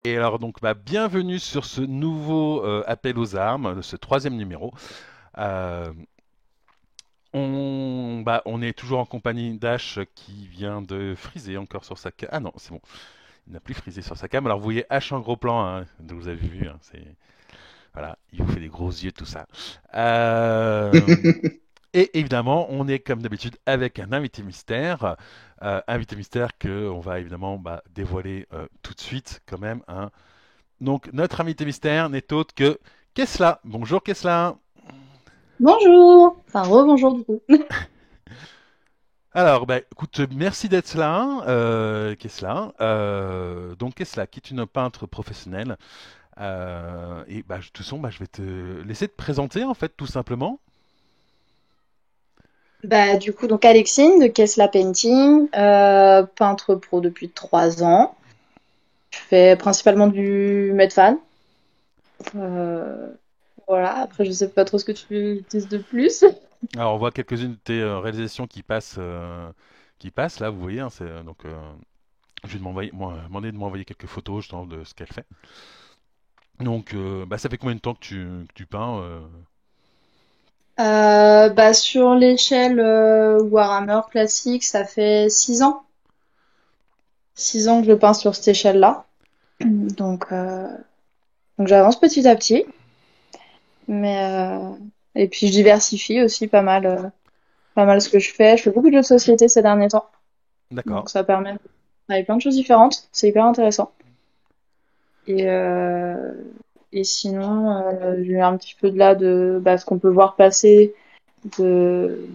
Et alors donc bienvenue sur ce nouveau appel aux armes, ce troisième numéro. Euh, on est toujours en compagnie d'Ash qui vient de friser encore sur sa cam. Ah non, c'est bon, il n'a plus frisé sur sa cam. Alors vous voyez Ash en gros plan, hein, donc vous avez vu, hein, voilà, il vous fait des gros yeux tout ça. Euh, Et évidemment, on est comme d'habitude avec un invité mystère que on va évidemment dévoiler tout de suite quand même, hein. Donc, notre invité mystère n'est autre que Kesla. Bonjour Kesla. Bonjour, enfin rebonjour du coup. Alors, écoute, merci d'être là, hein, Kesla. Donc, Kesla, qui est une peintre professionnelle. Et de toute façon, je vais te laisser te présenter, en fait, tout simplement. Bah du coup donc Alexine de Kesla Painting, peintre pro depuis 3 ans. Je fais principalement du Medfan. Euh, voilà, après je sais pas trop ce que tu utilises de plus. Alors, on voit quelques-unes de tes réalisations qui passent là, vous voyez, hein, je vais demander de m'envoyer quelques photos justement de ce qu'elle fait. Donc, ça fait combien de temps que tu peins Bah sur l'échelle Warhammer classique, ça fait 6 ans. 6 ans que je peins sur cette échelle-là. Donc, euh, donc j'avance petit à petit. Mais et puis je diversifie aussi pas mal ce que je fais. Je fais beaucoup de jeux de société ces derniers temps. D'accord. Donc ça permet de travailler plein de choses différentes. C'est hyper intéressant. Et, sinon, j'ai eu un petit peu de là de ce qu'on peut voir passer de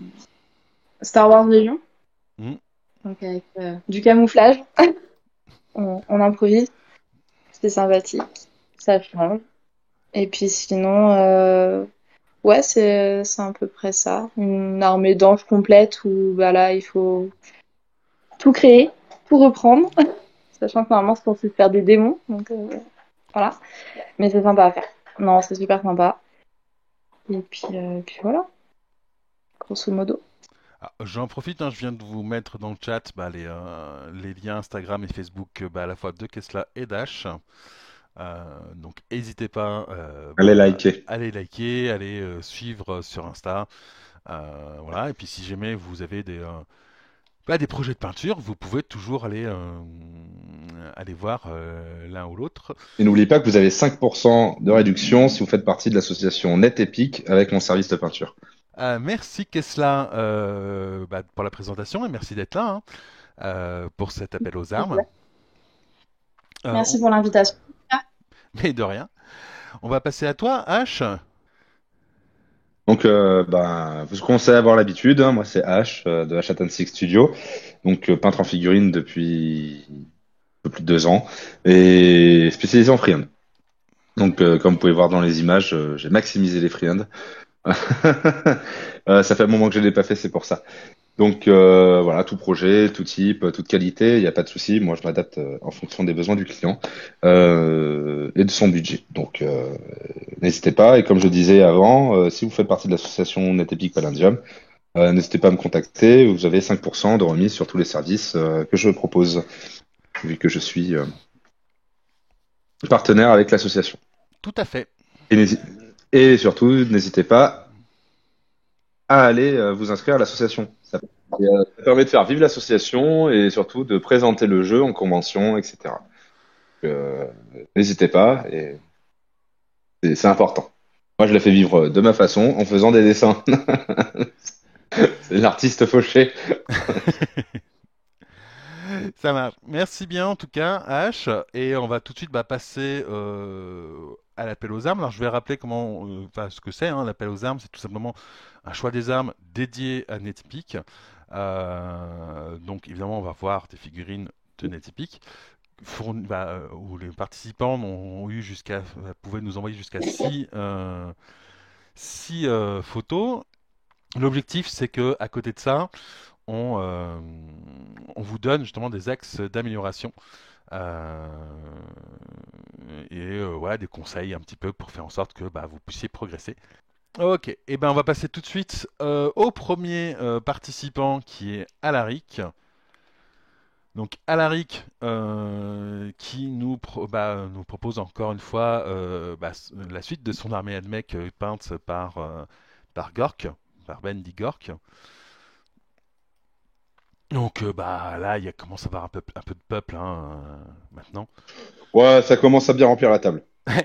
Star Wars Légion. Hmm. Donc avec du camouflage, on improvise. C'est sympathique. Ça change. Et puis sinon, ouais, c'est à peu près ça. Une armée d'anges complète où là, il faut tout créer, tout reprendre. Sachant que normalement, c'est censé faire des démons. Donc voilà. Mais c'est sympa à faire. Non, c'est super sympa. Et puis voilà, grosso modo. Ah, j'en profite, hein, je viens de vous mettre dans le chat les liens Instagram et Facebook à la fois de Kesla et d'Ash. Donc n'hésitez pas Allez liker. allez liker, allez suivre sur Insta. Voilà. Et puis si jamais vous avez des projets de peinture, vous pouvez toujours aller voir l'un ou l'autre. Et n'oubliez pas que vous avez 5% de réduction si vous faites partie de l'association Net Epic avec mon service de peinture. Merci Kesla pour la présentation et merci d'être là, hein, pour cet appel aux armes. Euh, Merci on- pour l'invitation. Mais de rien. On va passer à toi, H. Donc, vous commencez à avoir l'habitude, hein. Moi, c'est H de H Six Studio. Donc, peintre en figurine depuis un peu plus de 2 ans et spécialisé en freehand. Donc, comme vous pouvez voir dans les images, j'ai maximisé les freehands. Ça fait un moment que je ne l'ai pas fait, c'est pour ça. Donc voilà, tout projet, tout type, toute qualité, il n'y a pas de souci. Moi, je m'adapte en fonction des besoins du client et de son budget. Donc n'hésitez pas. Et comme je disais avant, si vous faites partie de l'association Netepic Palladium, n'hésitez pas à me contacter. Vous avez 5% de remise sur tous les services que je propose, vu que je suis partenaire avec l'association. Tout à fait. Et, et surtout, n'hésitez pas à aller vous inscrire à l'association. Ça permet de faire vivre l'association et surtout de présenter le jeu en convention, etc. Euh, N'hésitez pas, et c'est important. Moi, je le fais vivre de ma façon en faisant des dessins. C'est l'artiste fauché. Ça marche. Merci bien en tout cas, H. Et on va tout de suite passer à l'appel aux armes. Alors je vais rappeler ce que c'est, hein. L'appel aux armes, c'est tout simplement un choix des armes dédié à Netpeak. Donc évidemment, on va voir des figurines de Netpeak où les participants pouvaient nous envoyer jusqu'à six photos. L'objectif, c'est que à côté de ça, on, euh, on vous donne justement des axes d'amélioration euh, voilà, des conseils un petit peu pour faire en sorte que vous puissiez progresser. Ok, et ben on va passer tout de suite au premier participant qui est Alaric. Donc Alaric qui nous propose encore une fois la suite de son armée Admech peinte par Gork, par Bendy Gork. Donc là, il commence à avoir un peu de peuple maintenant. Ouais, ça commence à bien remplir la table. Un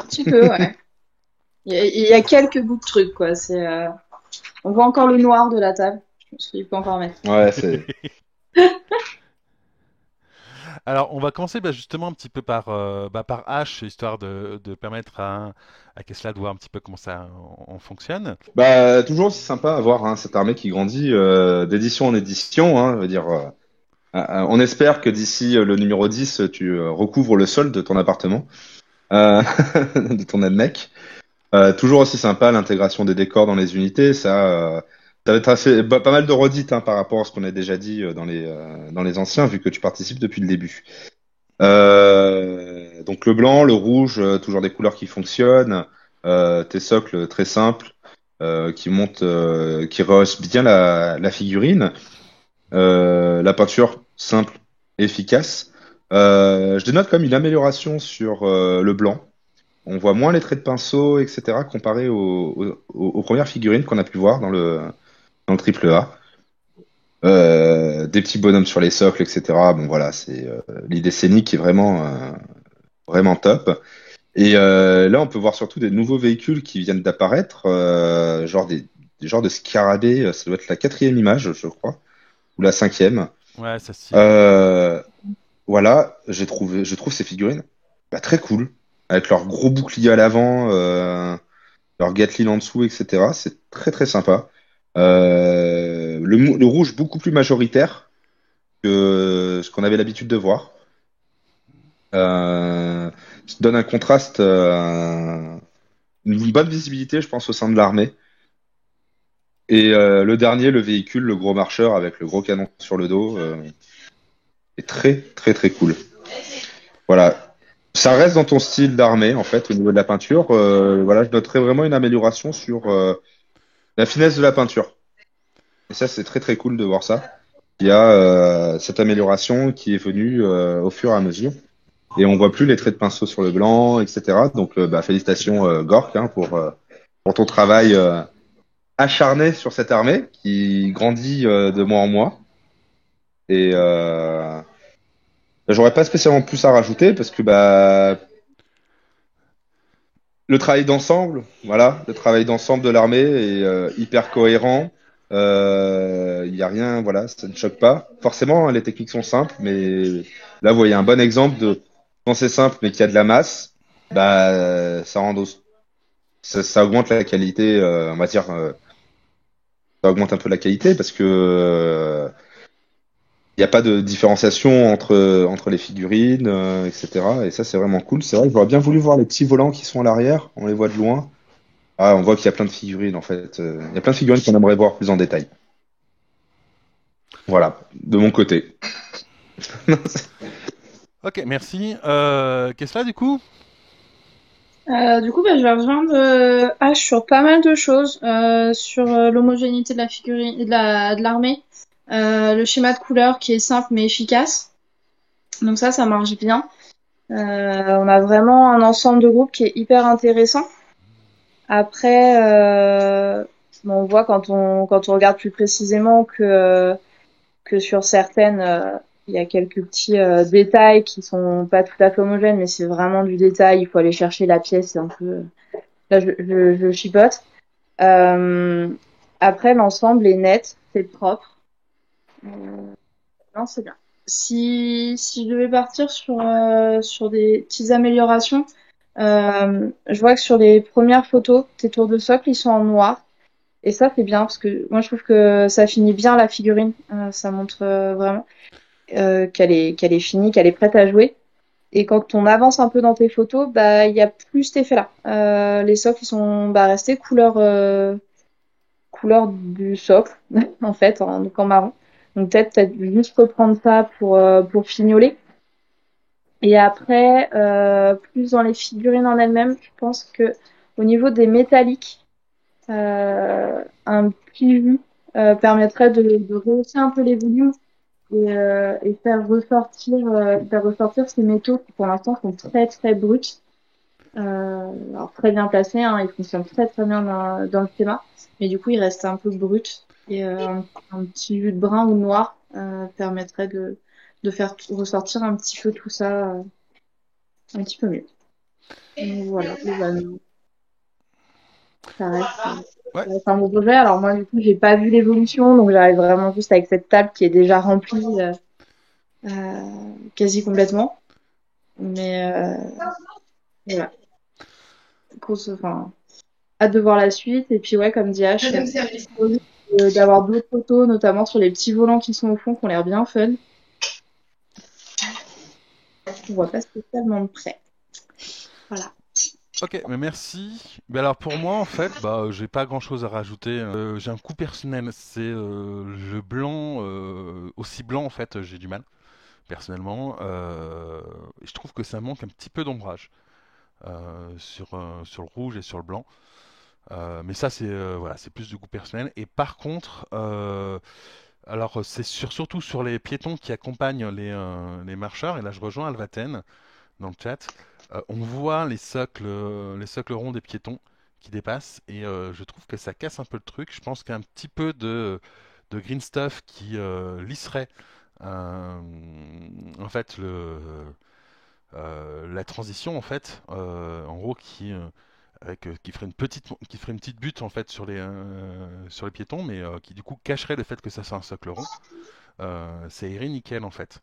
petit peu, ouais. Il y a quelques bouts de trucs, quoi. On voit encore le noir de la table. Je pense qu'il peut encore mettre. Ouais, c'est. Alors, on va commencer justement un petit peu par H, histoire de permettre à Kesla de voir un petit peu comment ça on fonctionne. Bah, toujours aussi sympa à voir cette armée qui grandit d'édition en édition. Je veux dire, on espère que d'ici le numéro 10, tu recouvres le sol de ton appartement, de ton admech. Toujours aussi sympa l'intégration des décors dans les unités. Ça va être pas mal de redites par rapport à ce qu'on a déjà dit dans les anciens, vu que tu participes depuis le début. Donc le blanc, le rouge, toujours des couleurs qui fonctionnent. Tes socles très simples qui rehaussent bien la figurine. La peinture simple, efficace. Je dénote comme une amélioration sur le blanc. On voit moins les traits de pinceau, etc., comparé aux premières figurines qu'on a pu voir dans le triple A. Des petits bonhommes sur les socles, etc. Bon voilà, c'est l'idée scénique qui est vraiment top. Et là, on peut voir surtout des nouveaux véhicules qui viennent d'apparaître, genre des genres de scarabées. Ça doit être la quatrième image, je crois, ou la cinquième. Ouais, ça se tient. Euh, voilà, je trouve ces figurines très cool, avec leurs gros boucliers à l'avant, leur Gatling en dessous, etc. C'est très très sympa. Le rouge beaucoup plus majoritaire que ce qu'on avait l'habitude de voir. Ça donne un contraste, une bonne visibilité, je pense, au sein de l'armée. Et le dernier, le véhicule, le gros marcheur avec le gros canon sur le dos, est très très très cool. Voilà. Ça reste dans ton style d'armée, en fait, au niveau de la peinture. Voilà, je noterais vraiment une amélioration sur la finesse de la peinture. Et ça, c'est très très cool de voir ça. Il y a cette amélioration qui est venue au fur et à mesure. Et on voit plus les traits de pinceau sur le blanc, etc. Donc, félicitations Gork pour ton travail acharné sur cette armée qui grandit de mois en mois. Et j'aurais pas spécialement plus à rajouter parce que le travail d'ensemble, voilà, le travail d'ensemble de l'armée est hyper cohérent. Il y a rien, voilà, ça ne choque pas. Forcément, les techniques sont simples, mais là, vous voyez un bon exemple de quand c'est simple mais qu'il y a de la masse, ça rend ça augmente la qualité, on va dire, ça augmente un peu la qualité parce que il n'y a pas de différenciation entre les figurines, etc. Et ça, c'est vraiment cool. C'est vrai que j'aurais bien voulu voir les petits volants qui sont à l'arrière. On les voit de loin. Ah, on voit qu'il y a plein de figurines en fait. Il y a plein de figurines qu'on aimerait voir plus en détail. Voilà, de mon côté. Ok, merci. Qu'est-ce là du coup? Du coup, je vais rejoindre H sur pas mal de choses, sur l'homogénéité de la figurine, de l'armée, le schéma de couleur qui est simple mais efficace. Donc ça marche bien. On a vraiment un ensemble de groupes qui est hyper intéressant. Après, on voit quand on regarde plus précisément que sur certaines, il y a quelques petits détails qui sont pas tout à fait homogènes, mais c'est vraiment du détail. Il faut aller chercher la pièce. C'est un peu là, je chipote. Euh, Après, l'ensemble est net, c'est propre. Euh, non, c'est bien. Si je devais partir sur des petites améliorations, je vois que sur les premières photos, tes tours de socle, ils sont en noir. Et ça, c'est bien parce que moi, je trouve que ça finit bien la figurine. Ça montre vraiment qu'elle est finie, qu'elle est prête à jouer. Et quand on avance un peu dans tes photos, il y a plus cet effet-là. Les socles, ils sont restés couleur du socle, en fait, donc en marron. Donc peut-être juste reprendre ça pour fignoler. Et après, plus dans les figurines en elles-mêmes, je pense que au niveau des métalliques, un petit jus permettrait de rehausser un peu les volumes et faire ressortir ces métaux qui pour l'instant sont très très bruts. Alors très bien placés, hein, ils fonctionnent très très bien dans le schéma, mais du coup ils restent un peu bruts et un petit jus de brun ou de noir permettrait de faire ressortir un petit peu tout ça un petit peu mieux. Donc voilà, globalement, ça reste, Ouais. ça reste un bon projet. Alors moi du coup j'ai pas vu l'évolution, donc j'arrive vraiment juste avec cette table qui est déjà remplie quasi complètement. Mais voilà, enfin, hâte de voir la suite. Et puis ouais, comme dit H, d'avoir d'autres photos, notamment sur les petits volants qui sont au fond, qui ont l'air bien fun. On voit pas spécialement de près. Voilà. Ok, mais merci. Mais alors pour moi, en fait, j'ai pas grand-chose à rajouter. J'ai un coup personnel, c'est le blanc, aussi blanc en fait, j'ai du mal personnellement. Et je trouve que ça manque un petit peu d'ombrage sur le rouge et sur le blanc. Mais ça, c'est voilà, c'est plus du goût personnel. Et par contre, alors c'est surtout sur les piétons qui accompagnent les marcheurs. Et là, je rejoins Alvaten dans le chat. On voit les socles ronds des piétons qui dépassent et je trouve que ça casse un peu le truc. Je pense qu'un petit peu de green stuff qui lisserait en fait la transition en fait, en gros qui ferait une petite butte en fait sur les piétons, mais qui du coup cacherait le fait que ça soit un socle rond. Ça irait nickel en fait.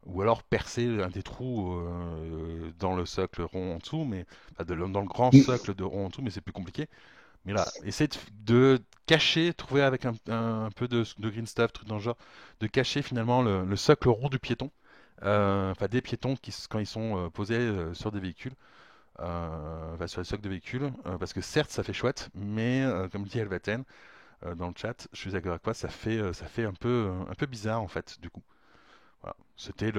Ou alors percer un des trous dans le socle rond en dessous, mais dans le grand socle de rond en dessous, mais c'est plus compliqué. Mais là, essayer de cacher, trouver avec un peu de green stuff, truc dans le genre, de cacher finalement le socle rond du piéton. Enfin, des piétons quand ils sont posés sur des véhicules, sur les socles de véhicules, parce que certes ça fait chouette, mais comme dit Elvaten dans le chat, je suis d'accord avec toi, ça fait un peu bizarre en fait, du coup. Voilà, c'était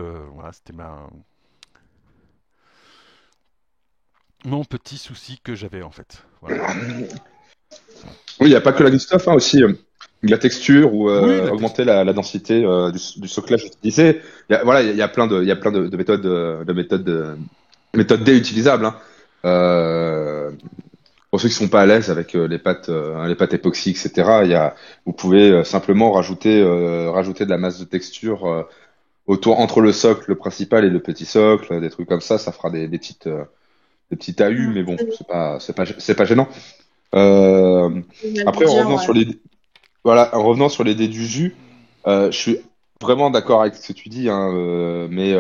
mon petit souci que j'avais en fait. Voilà. Oui, il n'y a pas que la green stuff, hein, aussi la texture ou Oui, augmenter la densité du soclage utilisé. Voilà, il y a plein de méthodes, méthodes D utilisables. Hein. Pour ceux qui sont pas à l'aise avec les pâtes époxy, etc., vous pouvez simplement rajouter de la masse de texture autour entre le socle principal et le petit socle, des trucs comme ça. Ça fera des petits tahus, mais bon, c'est pas gênant. Euh, J'allais Après, dire, ouais. En revenant sur les dés du jus, je suis vraiment d'accord avec ce que tu dis, hein, mais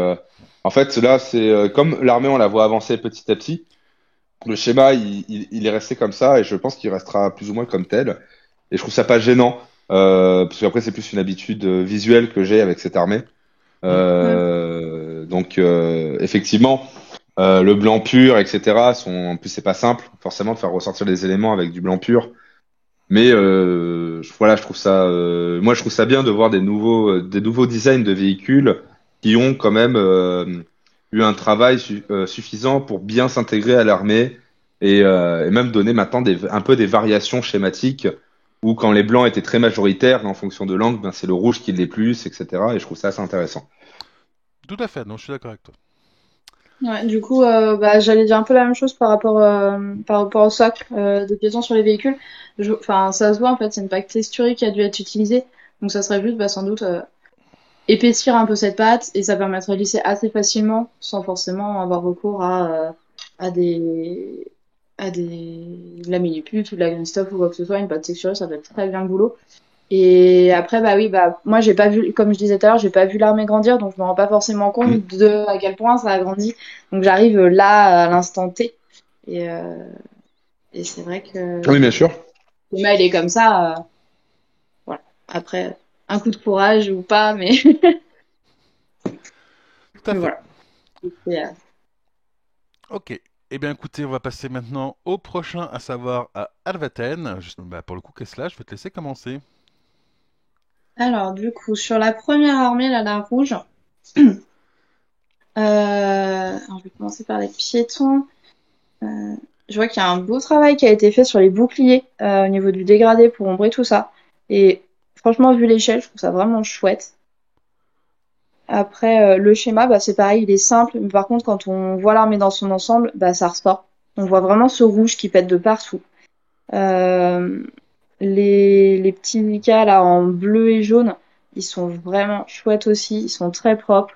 en fait, là, c'est comme l'armée, on la voit avancer petit à petit. Le schéma, il est resté comme ça, et je pense qu'il restera plus ou moins comme tel. Et je trouve ça pas gênant, parce qu'après, c'est plus une habitude visuelle que j'ai avec cette armée. Mm. Donc, effectivement, le blanc pur, etc. En plus, c'est pas simple, forcément, de faire ressortir des éléments avec du blanc pur. Mais voilà, moi je trouve ça bien de voir des nouveaux designs de véhicules qui ont quand même eu un travail suffisant pour bien s'intégrer à l'armée et même donner maintenant un peu des variations schématiques où quand les blancs étaient très majoritaires, en fonction de l'angle, ben, c'est le rouge qui l'est plus, etc. Et je trouve ça assez intéressant. Tout à fait, non, je suis d'accord avec toi. Ouais, du coup, j'allais dire un peu la même chose par rapport au socle de piétons sur les véhicules. Enfin, ça se voit en fait, c'est une pâte texturée qui a dû être utilisée. Donc ça serait juste, sans doute, épaissir un peu cette pâte et ça permettrait de lisser assez facilement sans forcément avoir recours à des de la minipute ou de la green stuff ou quoi que ce soit. Une pâte texturée, ça fait très bien le boulot. Et après, moi, j'ai pas vu, comme je disais tout à l'heure, j'ai pas vu l'armée grandir, donc je me rends pas forcément Mm. compte de à quel point ça a grandi. Donc j'arrive là, à l'instant T. Et, c'est vrai que Oui, bien sûr. le schéma, il est comme ça. Voilà. Après, un coup de courage ou pas, mais, Tout à mais fait. voilà. C'est, Ok. Eh bien écoutez, on va passer maintenant au prochain, à savoir à Alvaten. Pour le coup, Kessla, je vais te laisser commencer. Alors, du coup, sur la première armée, là, la rouge, alors je vais commencer par les piétons. Je vois qu'il y a un beau travail qui a été fait sur les boucliers au niveau du dégradé pour ombrer tout ça. Et franchement, vu l'échelle, je trouve ça vraiment chouette. Après, le schéma, bah, c'est pareil, il est simple, mais par contre, quand on voit l'armée dans son ensemble, bah, ça ressort. On voit vraiment ce rouge qui pète de partout. Euh, les petits Nika là en bleu et jaune, ils sont vraiment chouettes aussi, ils sont très propres.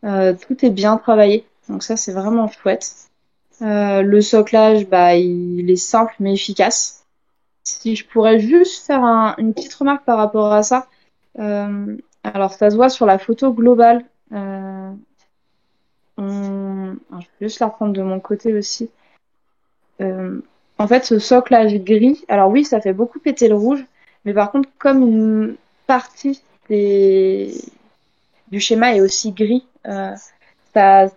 Tout est bien travaillé, donc ça c'est vraiment chouette. Le soclage, bah, il est simple mais efficace. Si je pourrais juste faire une petite remarque par rapport à ça, alors ça se voit sur la photo globale. Alors, je vais juste la reprendre de mon côté aussi. Euh, En fait, ce soclage gris, alors oui, ça fait beaucoup péter le rouge, mais par contre, comme une partie des... du schéma est aussi gris, ça, ça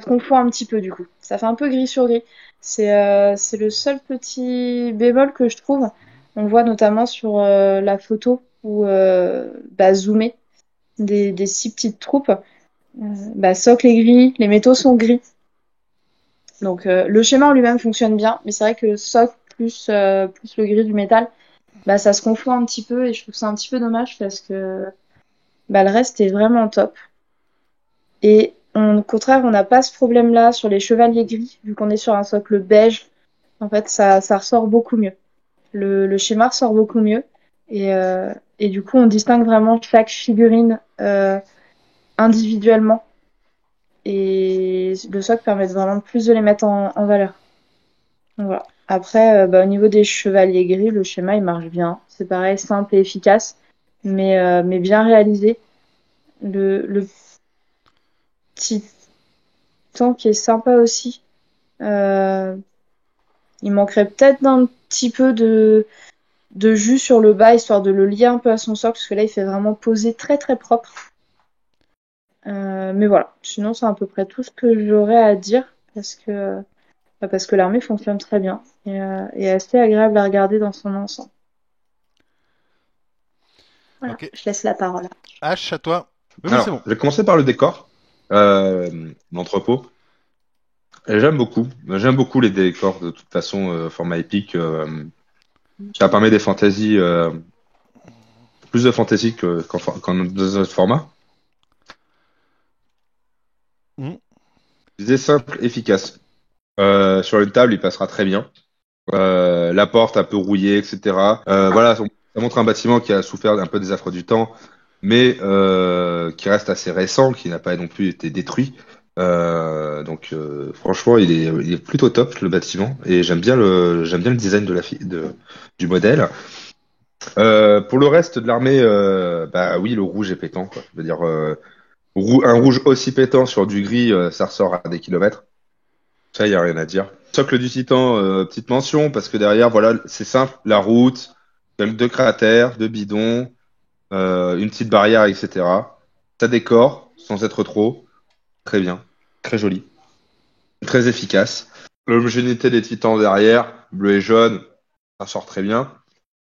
se confond un petit peu du coup. Ça fait un peu gris sur gris. C'est le seul petit bémol que je trouve. On le voit notamment sur la photo où bah, zoomé des 6 petites troupes. Bah, socle est gris, les métaux sont gris. Donc le schéma en lui-même fonctionne bien, mais c'est vrai que socle plus le gris du métal, bah ça se confond un petit peu et je trouve ça un petit peu dommage parce que bah le reste est vraiment top. Et au contraire, on n'a pas ce problème-là sur les chevaliers gris, vu qu'on est sur un socle beige. En fait, ça ressort beaucoup mieux. Le schéma ressort beaucoup mieux. Et du coup, on distingue vraiment chaque figurine individuellement. Et le socle permet vraiment plus de les mettre en valeur. Donc, voilà. Après, bah, au niveau des chevaliers gris, le schéma il marche bien. C'est pareil, simple et efficace, mais bien réalisé. Le petit temps qui est sympa aussi. Euh, il manquerait peut-être d'un petit peu de jus sur le bas, histoire de le lier un peu à son socle, parce que là, il fait vraiment poser très très propre. Mais voilà, sinon, c'est à peu près tout ce que j'aurais à dire, parce que l'armée fonctionne très bien et est assez agréable à regarder dans son ensemble. Voilà, Ok. je laisse la parole. H, à toi. Oui, oui, c'est Alors, bon. je vais commencer par le décor, l'entrepôt. Et j'aime beaucoup. J'aime beaucoup les décors de toute façon, format épique. Ça permet des fantaisies, plus de fantaisie qu'en deux autres formats. Mhm. Je disais simple, efficace. Sur une table, il passera très bien. La porte un peu rouillée, etc. Voilà, ça montre un bâtiment qui a souffert un peu des affres du temps, mais qui reste assez récent, qui n'a pas non plus été détruit. Donc franchement, il est plutôt top le bâtiment et j'aime bien le design du modèle. Pour le reste de l'armée, bah oui, le rouge est pétant, quoi. Je veux dire, un rouge aussi pétant sur du gris, ça ressort à des kilomètres. Ça, y a rien à dire. Socle du Titan, petite mention, parce que derrière, voilà, c'est simple, la route, deux cratères, deux bidons, une petite barrière, etc. Ça décore, sans être trop. Très bien, très joli, très efficace. L'homogénéité des titans derrière, bleu et jaune, ça sort très bien.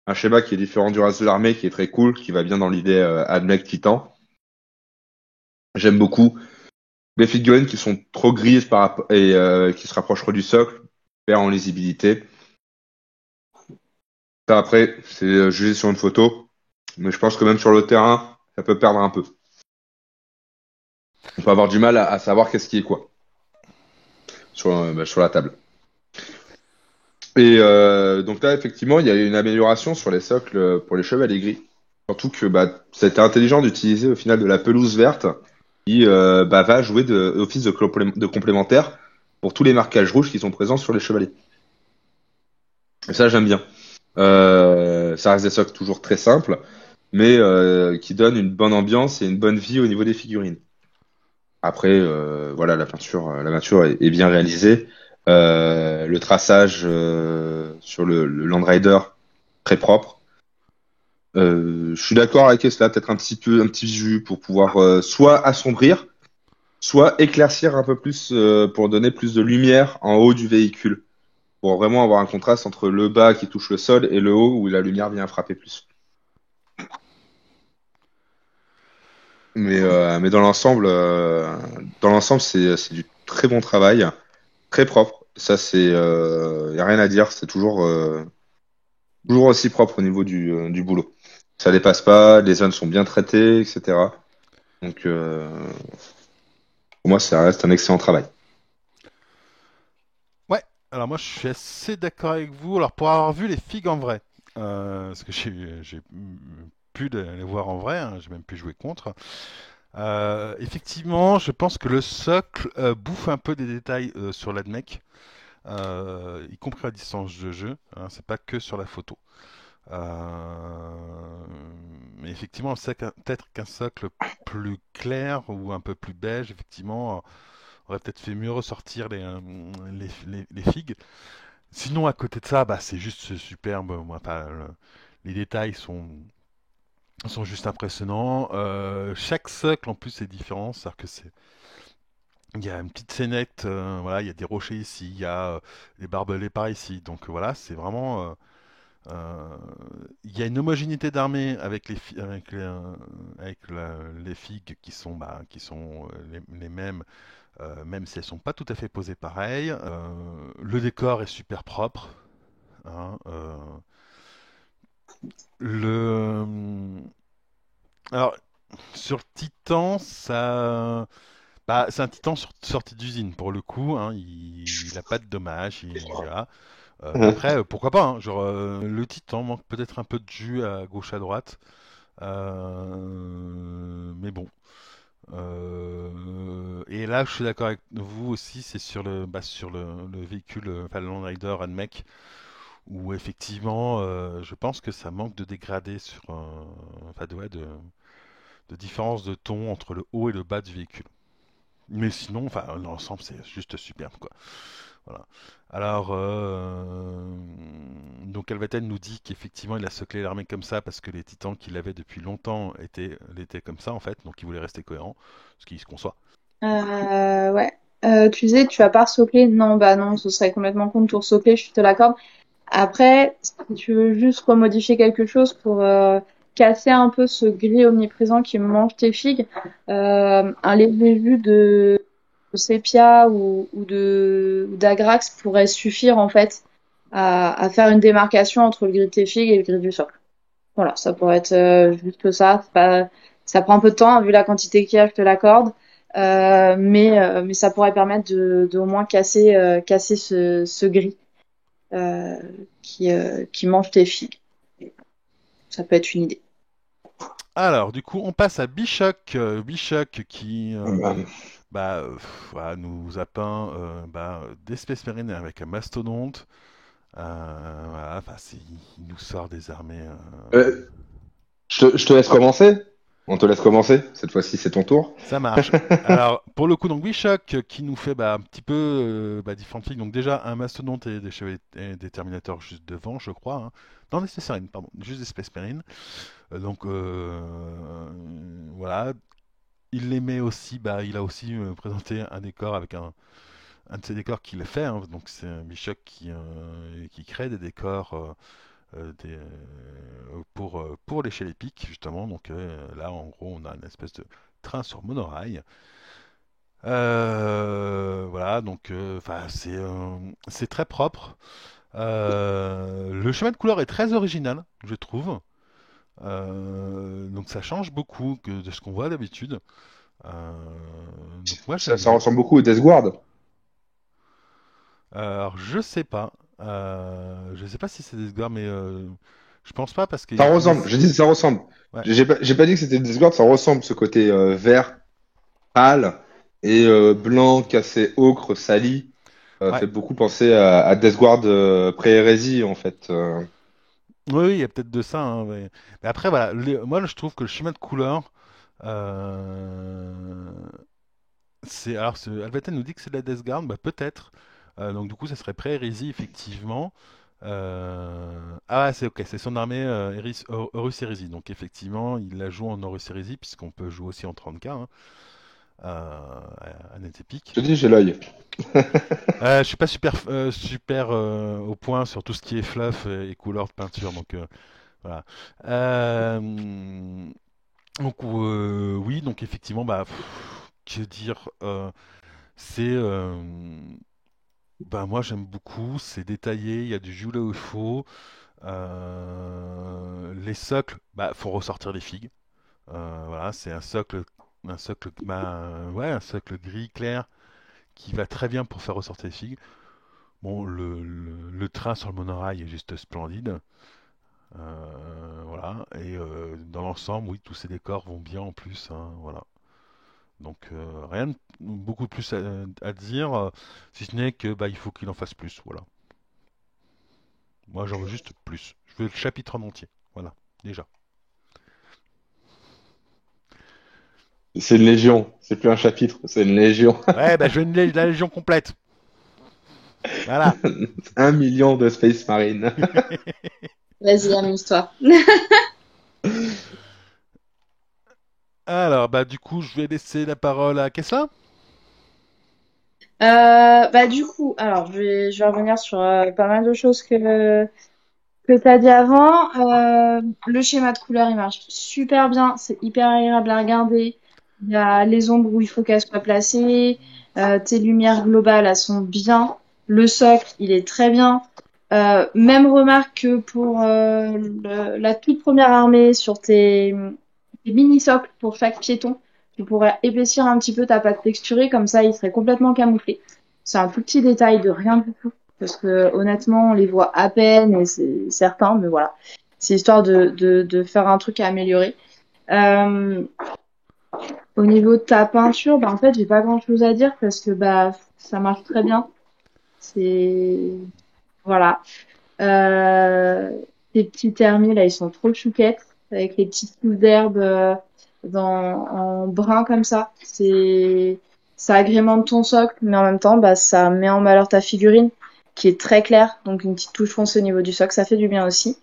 Un schéma qui est différent du reste de l'armée, qui est très cool, qui va bien dans l'idée Admech Titan. J'aime beaucoup. Les figurines qui sont trop grises et qui se rapprochent trop du socle, perd en lisibilité. Ça, après, c'est jugé sur une photo, mais je pense que même sur le terrain, ça peut perdre un peu. On peut avoir du mal à savoir qu'est-ce qui est quoi sur la table. Et donc là, effectivement, il y a une amélioration sur les socles pour les chevaliers gris. Surtout que bah, c'était intelligent d'utiliser au final de la pelouse verte qui bah, va jouer office de complémentaire pour tous les marquages rouges qui sont présents sur les chevaliers. Et ça, j'aime bien. Ça reste des socles toujours très simples, mais qui donnent une bonne ambiance et une bonne vie au niveau des figurines. Après, voilà, la peinture est bien réalisée. Le traçage sur le Land Rider, très propre. Je suis d'accord avec cela, peut-être un petit jus pour pouvoir soit assombrir, soit éclaircir un peu plus pour donner plus de lumière en haut du véhicule, pour vraiment avoir un contraste entre le bas qui touche le sol et le haut où la lumière vient frapper plus. Mais dans l'ensemble, c'est du très bon travail, très propre. Ça, y a rien à dire. C'est toujours aussi propre au niveau du boulot. Ça dépasse pas, les zones sont bien traitées, etc. Donc, pour moi, ça reste un excellent travail. Ouais, alors moi je suis assez d'accord avec vous. Alors pour avoir vu les figues en vrai, parce que j'ai pu les voir en vrai, hein, j'ai même pu jouer contre. Effectivement, je pense que le socle bouffe un peu des détails sur l'ADMEC, y compris à distance de jeu, hein, c'est pas que sur la photo. Mais effectivement, peut-être qu'un socle plus clair ou un peu plus beige, effectivement, aurait peut-être fait mieux ressortir les figues. Sinon, à côté de ça, bah, c'est juste superbe. Moi, les détails sont juste impressionnants. Chaque socle, en plus, est différent. C'est-à-dire que il y a une petite scénette, voilà, il y a des rochers ici, il y a des barbelés par ici. Donc voilà, c'est vraiment. Euh, il y a une homogénéité d'armée avec les figues qui sont les mêmes, même si elles sont pas tout à fait posées pareil. Le décor est super propre, hein, le alors sur Titan, c'est un Titan sorti d'usine pour le coup, hein, il a pas de dommages, voilà. Après, pourquoi pas, hein, genre le Titan manque peut-être un peu de jus à gauche à droite. Mais bon. Et là, je suis d'accord avec vous aussi, c'est sur le véhicule, enfin le Land Rider NMAC, où effectivement, je pense que ça manque de dégradé enfin de différence de ton entre le haut et le bas du véhicule. Mais sinon, enfin, l'ensemble, c'est juste superbe, quoi. Voilà. Alors, donc Alvaten nous dit qu'effectivement il a soclé l'armée comme ça parce que les titans qu'il avait depuis longtemps l'étaient comme ça en fait, donc il voulait rester cohérent, ce qui se conçoit. Ouais. Tu disais, tu vas pas resocler? Non, bah non, ce serait complètement con de tout resocler, je te l'accorde. Après, si tu veux juste remodifier quelque chose pour casser un peu ce gris omniprésent qui mange tes figues, un léger jus de sépia ou d'agrax pourrait suffire en fait à faire une démarcation entre le gris de tes figues et le gris du socle. Voilà, ça pourrait être juste ça. Ça prend un peu de temps, hein, vu la quantité qu'il y a, je te l'accorde. Mais ça pourrait permettre de au moins casser ce gris euh, qui mange tes figues. Ça peut être une idée. Alors, du coup, on passe à Bichok, Bichok qui Bah, voilà, nous a peint des Space Marines avec un mastodonte. Voilà, enfin, il nous sort des armées. euh, je te laisse commencer. On te laisse commencer. Cette fois-ci, c'est ton tour. Ça marche. Alors, pour le coup, donc Bioshock qui nous fait un petit peu différentes figues. Donc déjà, un mastodonte et des chevaliers et des terminators juste devant, je crois, hein. Non, des Space Marines, pardon, juste des Space Marines. Donc voilà. Il les met aussi, il a aussi présenté un décor avec un de ses décors qu'il fait, hein. Donc c'est un Bioshock qui crée des décors pour lécher les pics, justement. Donc là, en gros, on a une espèce de train sur monorail. Voilà, donc c'est très propre. Le chemin de couleur est très original, je trouve. Donc ça change beaucoup de ce qu'on voit d'habitude. Donc moi Ça, j'aime ça bien. ressemble beaucoup au Death Guard. Alors je sais pas. Je sais pas si c'est des Sgor, mais je pense pas parce Ça qu'il faut ressemble. laisser. Je dis ça ressemble. Ouais, J'ai pas dit que c'était Death Guard. Ça ressemble ce côté vert pâle et blanc cassé ocre sali. ouais. Fait beaucoup penser à Death Guard pré-hérésie en fait. Oui, oui, il y a peut-être de ça, hein, mais après voilà, moi je trouve que le chemin de couleur, euh, Alvaten nous dit que c'est de la Death Guard, bah peut-être. Donc du coup, ça serait pré-hérésie effectivement. Ah ouais, c'est ok, c'est son armée Horus Hérésie. Donc effectivement, il la joue en Horus Hérésie puisqu'on peut jouer aussi en 30K, hein, à net épique. Je te dis, j'ai l'œil. Je suis pas super au point sur tout ce qui est fluff et couleurs de peinture, donc voilà. Euh, oui, donc effectivement, que dire, c'est moi j'aime beaucoup, c'est détaillé, il y a du jus là où il faut. Les socles, faut ressortir les figues. Voilà, c'est un socle un socle, ouais, un socle gris clair qui va très bien pour faire ressortir les figues. Bon, le train sur le monorail est juste splendide. Voilà. Et dans l'ensemble, oui, tous ces décors vont bien en plus, hein, voilà. Donc rien de beaucoup plus à dire, si ce n'est que bah, il faut qu'il en fasse plus, voilà. Moi j'en veux juste plus. Je veux le chapitre en entier, voilà, déjà. C'est une légion, c'est plus un chapitre, c'est une légion. Ouais, bah je veux la légion complète. Voilà. 1 million de Space Marine. Vas-y, amuse-toi. Alors, bah du coup, je vais laisser la parole à Kessa. Bah du coup, alors je vais revenir sur pas mal de choses que tu as dit avant. Le schéma de couleur, il marche super bien. C'est hyper agréable à regarder. Il y a les ombres où il faut qu'elles soient placées. Tes lumières globales, elles sont bien. Le socle, il est très bien. Même remarque que pour la toute première armée sur tes mini-socles pour chaque piéton, tu pourrais épaissir un petit peu ta pâte texturée. Comme ça, il serait complètement camouflé. C'est un tout petit détail de rien du tout parce que honnêtement, on les voit à peine et c'est certain, mais voilà. C'est histoire de faire un truc à améliorer. Euh, Au niveau de ta peinture, bah en fait, j'ai pas grand-chose à dire parce que bah ça marche très bien. C'est voilà. Euh, Les petits thermis là, ils sont trop chouquettes avec les petites pousses d'herbe en brun comme ça. Ça agrémente ton socle, mais en même temps, bah ça met en valeur ta figurine qui est très claire. Donc une petite touche foncée au niveau du socle, ça fait du bien aussi.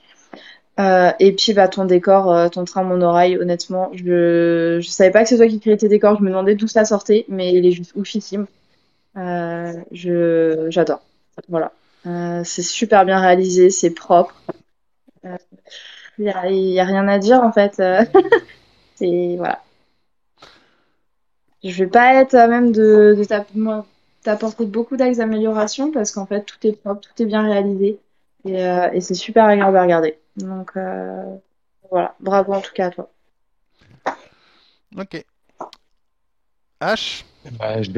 Et puis bah ton décor, ton train monorail, honnêtement, je savais pas que c'est toi qui créais tes décors. Je me demandais d'où ça sortait, mais il est juste oufissime. J'adore. Voilà. C'est super bien réalisé, c'est propre. Euh, y a rien à dire en fait. C'est voilà. Je vais pas être à même t'apporter beaucoup d'axes d'amélioration parce qu'en fait tout est propre, tout est bien réalisé et c'est super agréable à regarder. Donc voilà, bravo en tout cas à toi. Ok. H. Bah, je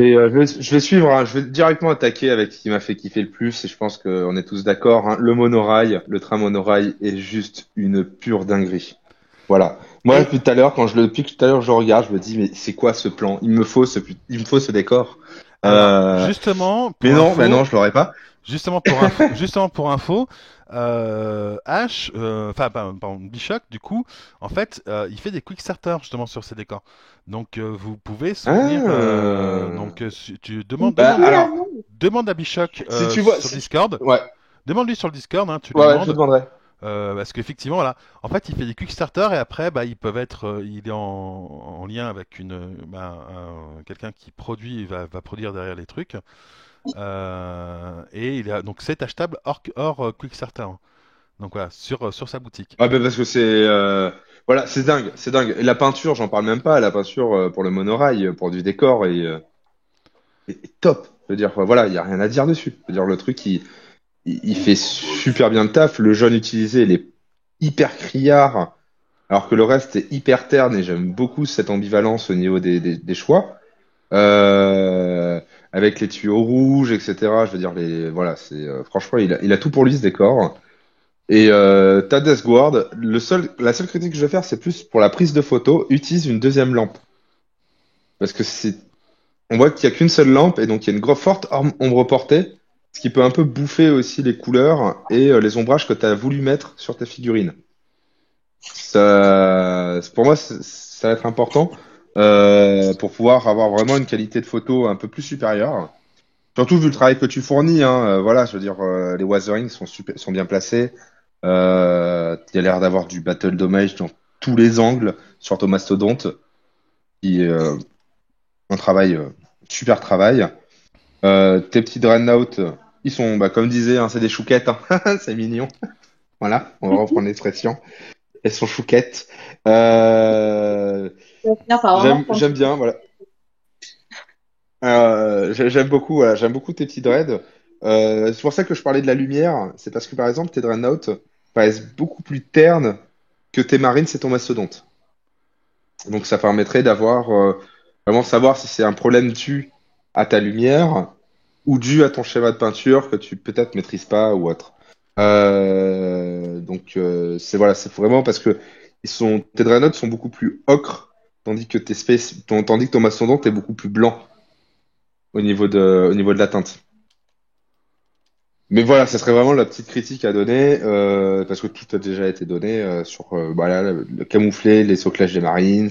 vais suivre, hein. Je vais directement attaquer avec ce qui m'a fait kiffer le plus, et je pense qu'on est tous d'accord, hein. Le monorail, le train monorail est juste une pure dinguerie. Voilà. Moi, Et depuis tout à l'heure, depuis tout à l'heure, je regarde, je me dis, mais c'est quoi ce plan? Il me faut ce décor. alors, Euh, justement mais pour non, bah info, non, je l'aurais pas. Justement pour info, Ash, enfin pardon, Bichoc, du coup, en fait, il fait des quick starters justement sur ces décors. Donc vous pouvez soutenir. Ah. Donc tu Une Bah, petite alors, amende. demande à Bichoc si tu vois, sur Discord. ouais, Demande-lui sur le Discord, hein, tu lui ouais, ouais, je demandes. demanderai. Parce qu'effectivement, voilà, en fait, il fait des quick starters et après, bah, ils peuvent être, il est en lien avec quelqu'un qui produit, va produire derrière les trucs. Et il a donc c'est achetable hors Quickstarter, hein. Donc voilà, sur sa boutique. Ah, bah, parce que voilà, c'est dingue, c'est dingue. Et la peinture, j'en parle même pas. La peinture pour le monorail, pour du décor est top. Je veux dire, voilà, il y a rien à dire dessus. Je veux dire, le truc, il fait super bien le taf. Le jaune utilisé, il est hyper criard, alors que le reste est hyper terne. Et j'aime beaucoup cette ambivalence au niveau des choix. Avec les tuyaux rouges, etc. Je veux dire, voilà, franchement, il a tout pour lui ce décor. Et t'as Death Guard. La seule critique que je vais faire, c'est plus pour la prise de photo. Utilise une deuxième lampe, parce que on voit qu'il y a qu'une seule lampe et donc il y a une forte ombre portée, ce qui peut un peu bouffer aussi les couleurs et les ombrages que tu as voulu mettre sur ta figurine. Pour moi, ça va être important pour pouvoir avoir vraiment une qualité de photo un peu plus supérieure. Surtout vu le travail que tu fournis, hein, voilà, je veux dire, les Wazerings sont bien placés. Il y a l'air d'avoir du battle damage dans tous les angles sur ton mastodonte, qui est un travail, super travail. Tes petits Dreadnought, ils sont, bah, comme disait, hein, c'est des chouquettes, hein. C'est mignon. Voilà, on va reprendre l'expression. Elles sont chouquettes. Euh, Tu vas finir par vraiment prendre. j'aime bien, voilà. J'aime beaucoup, voilà, j'aime beaucoup tes petits dreads. C'est pour ça que je parlais de la lumière. C'est parce que par exemple, tes Dreadnought paraissent beaucoup plus ternes que tes Marines et ton Mastodonte. Donc ça permettrait d'avoir Vraiment savoir si c'est un problème dû à ta lumière ou dû à ton schéma de peinture que tu peut-être maîtrises pas ou autre. C'est voilà, c'est vraiment parce que tes Dreadnoughts sont beaucoup plus ocre, tandis que tandis que ton mastodonte est beaucoup plus blanc au niveau de la teinte. Mais voilà, ça serait vraiment la petite critique à donner, parce que tout a déjà été donné sur voilà, le camouflet, les soclages des Marines.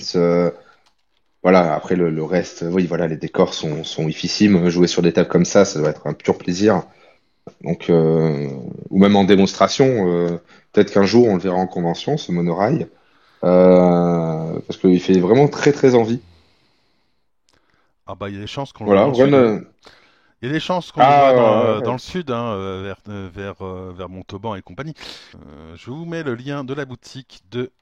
Voilà, après le reste, oui, voilà, les décors sont iffissimes. Jouer sur des tables comme ça doit être un pur plaisir. Ou même en démonstration, peut-être qu'un jour on le verra en convention, ce monorail, parce qu'il fait vraiment très très envie. Ah bah il y a des chances qu'on le voit Voilà, dans le sud, hein. Ren, Il y a des chances qu'on le voit ah, dans le sud, hein, vers Montauban et compagnie. Je vous mets le lien de la boutique de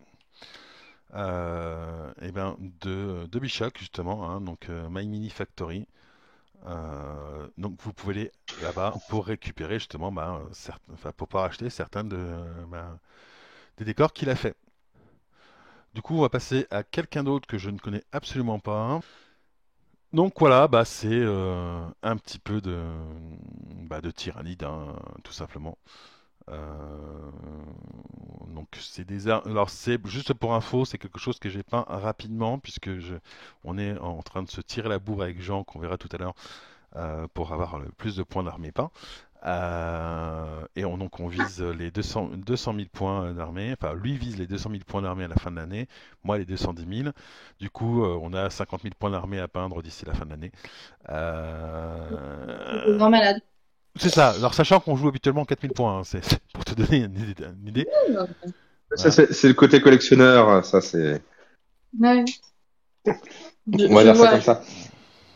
Bichoc justement, hein, donc My Mini Factory. Donc vous pouvez aller là-bas pour récupérer justement, pour pouvoir acheter certains des décors qu'il a fait. Du coup, on va passer à quelqu'un d'autre que je ne connais absolument pas. Donc voilà, c'est un petit peu de tyrannide, hein, tout simplement. Euh, donc c'est alors c'est juste pour info, c'est quelque chose que j'ai peint rapidement puisque on est en train de se tirer la bourre avec Jean qu'on verra tout à l'heure pour avoir le plus de points d'armée peints. Donc on vise les 200 000 points d'armée, enfin lui vise les 200 000 points d'armée à la fin de l'année, moi les 210 000. Du coup, on a 50 000 points d'armée à peindre d'ici la fin de l'année. C'est Euh, grand malade. c'est ça, alors sachant qu'on joue habituellement 4000 points, hein, c'est pour te donner une idée. ça Voilà. c'est le côté collectionneur, ça c'est, Ouais, on va je dire ça vois. comme ça.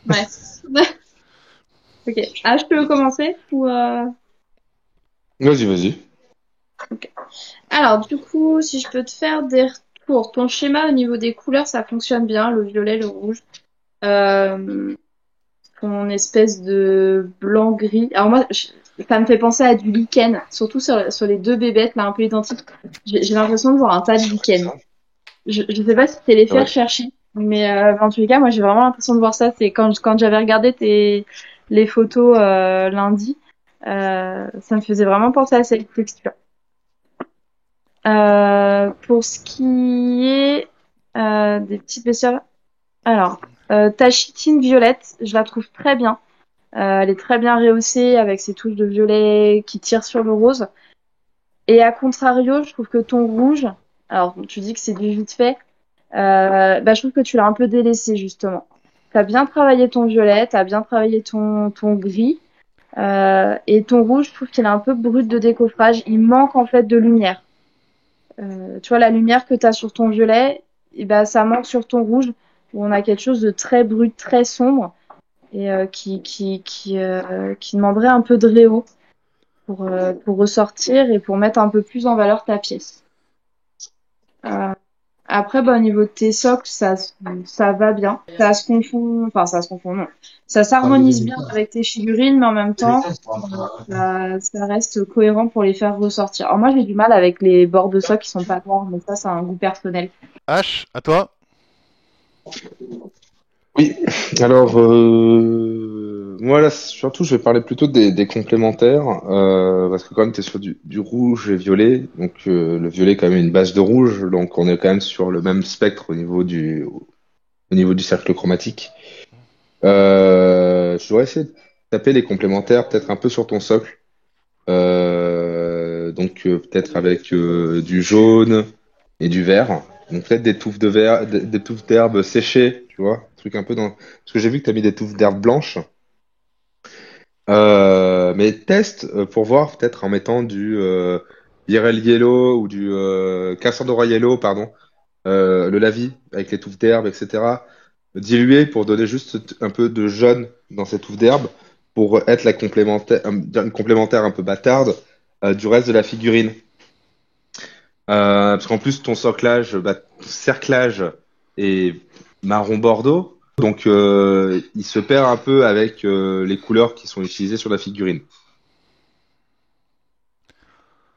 Ouais. Ok. Ah, je peux commencer ou Vas-y, vas-y. ok. Alors, du coup, si je peux te faire des retours, ton schéma au niveau des couleurs, ça fonctionne bien, le violet, le rouge. Euh, Ton espèce de blanc-gris. Alors moi, ça me fait penser à du lichen, surtout sur les deux bébêtes là, un peu identiques. J'ai l'impression de voir un tas de lichen. Je sais pas si c'est les C'est faire vrai. chercher, mais en tous les cas, moi j'ai vraiment l'impression de voir ça. C'est quand j'avais regardé les photos lundi, ça me faisait vraiment penser à cette texture. Pour ce qui est des petites blessures, alors ta chitine violette, je la trouve très bien. Elle est très bien rehaussée avec ses touches de violet qui tirent sur le rose. Et à contrario, je trouve que ton rouge, alors tu dis que c'est du vite fait, je trouve que tu l'as un peu délaissé justement. T'as bien travaillé ton violet, t'as bien travaillé ton gris, et ton rouge, je trouve qu'il est un peu brut de décoffrage. Il manque en fait de lumière. Tu vois la lumière que t'as sur ton violet, et ben ça manque sur ton rouge où on a quelque chose de très brut, très sombre et qui demanderait un peu de réhaut pour ressortir et pour mettre un peu plus en valeur ta pièce. Euh, Après, au niveau de tes socles, ça va bien. Ça se confond, non. Ça s'harmonise bien avec tes figurines, mais en même temps, ça reste cohérent pour les faire ressortir. Alors moi, j'ai du mal avec les bords de socles qui sont pas noirs, mais ça, c'est un goût personnel. H, à toi. Oui, alors moi là surtout je vais parler plutôt des complémentaires parce que quand même tu es sur du rouge et violet, donc le violet est quand même une base de rouge, donc on est quand même sur le même spectre au niveau du cercle chromatique. Je devrais essayer de taper les complémentaires peut-être un peu sur ton socle, peut-être avec du jaune et du vert. Donc peut-être des touffes de verre, des touffes d'herbes séchées, tu vois, un truc un peu dans. Parce que j'ai vu que tu as mis des touffes d'herbes blanches. Mais teste pour voir peut-être en mettant du Irel Yellow ou du Cassandra Yellow, pardon, le lavis avec les touffes d'herbe, etc. Dilué pour donner juste un peu de jaune dans ces touffes d'herbe pour être la complémentaire, une complémentaire un peu bâtarde du reste de la figurine. Parce qu'en plus, ton soclage, ton cerclage est marron bordeaux, donc il se perd un peu avec les couleurs qui sont utilisées sur la figurine.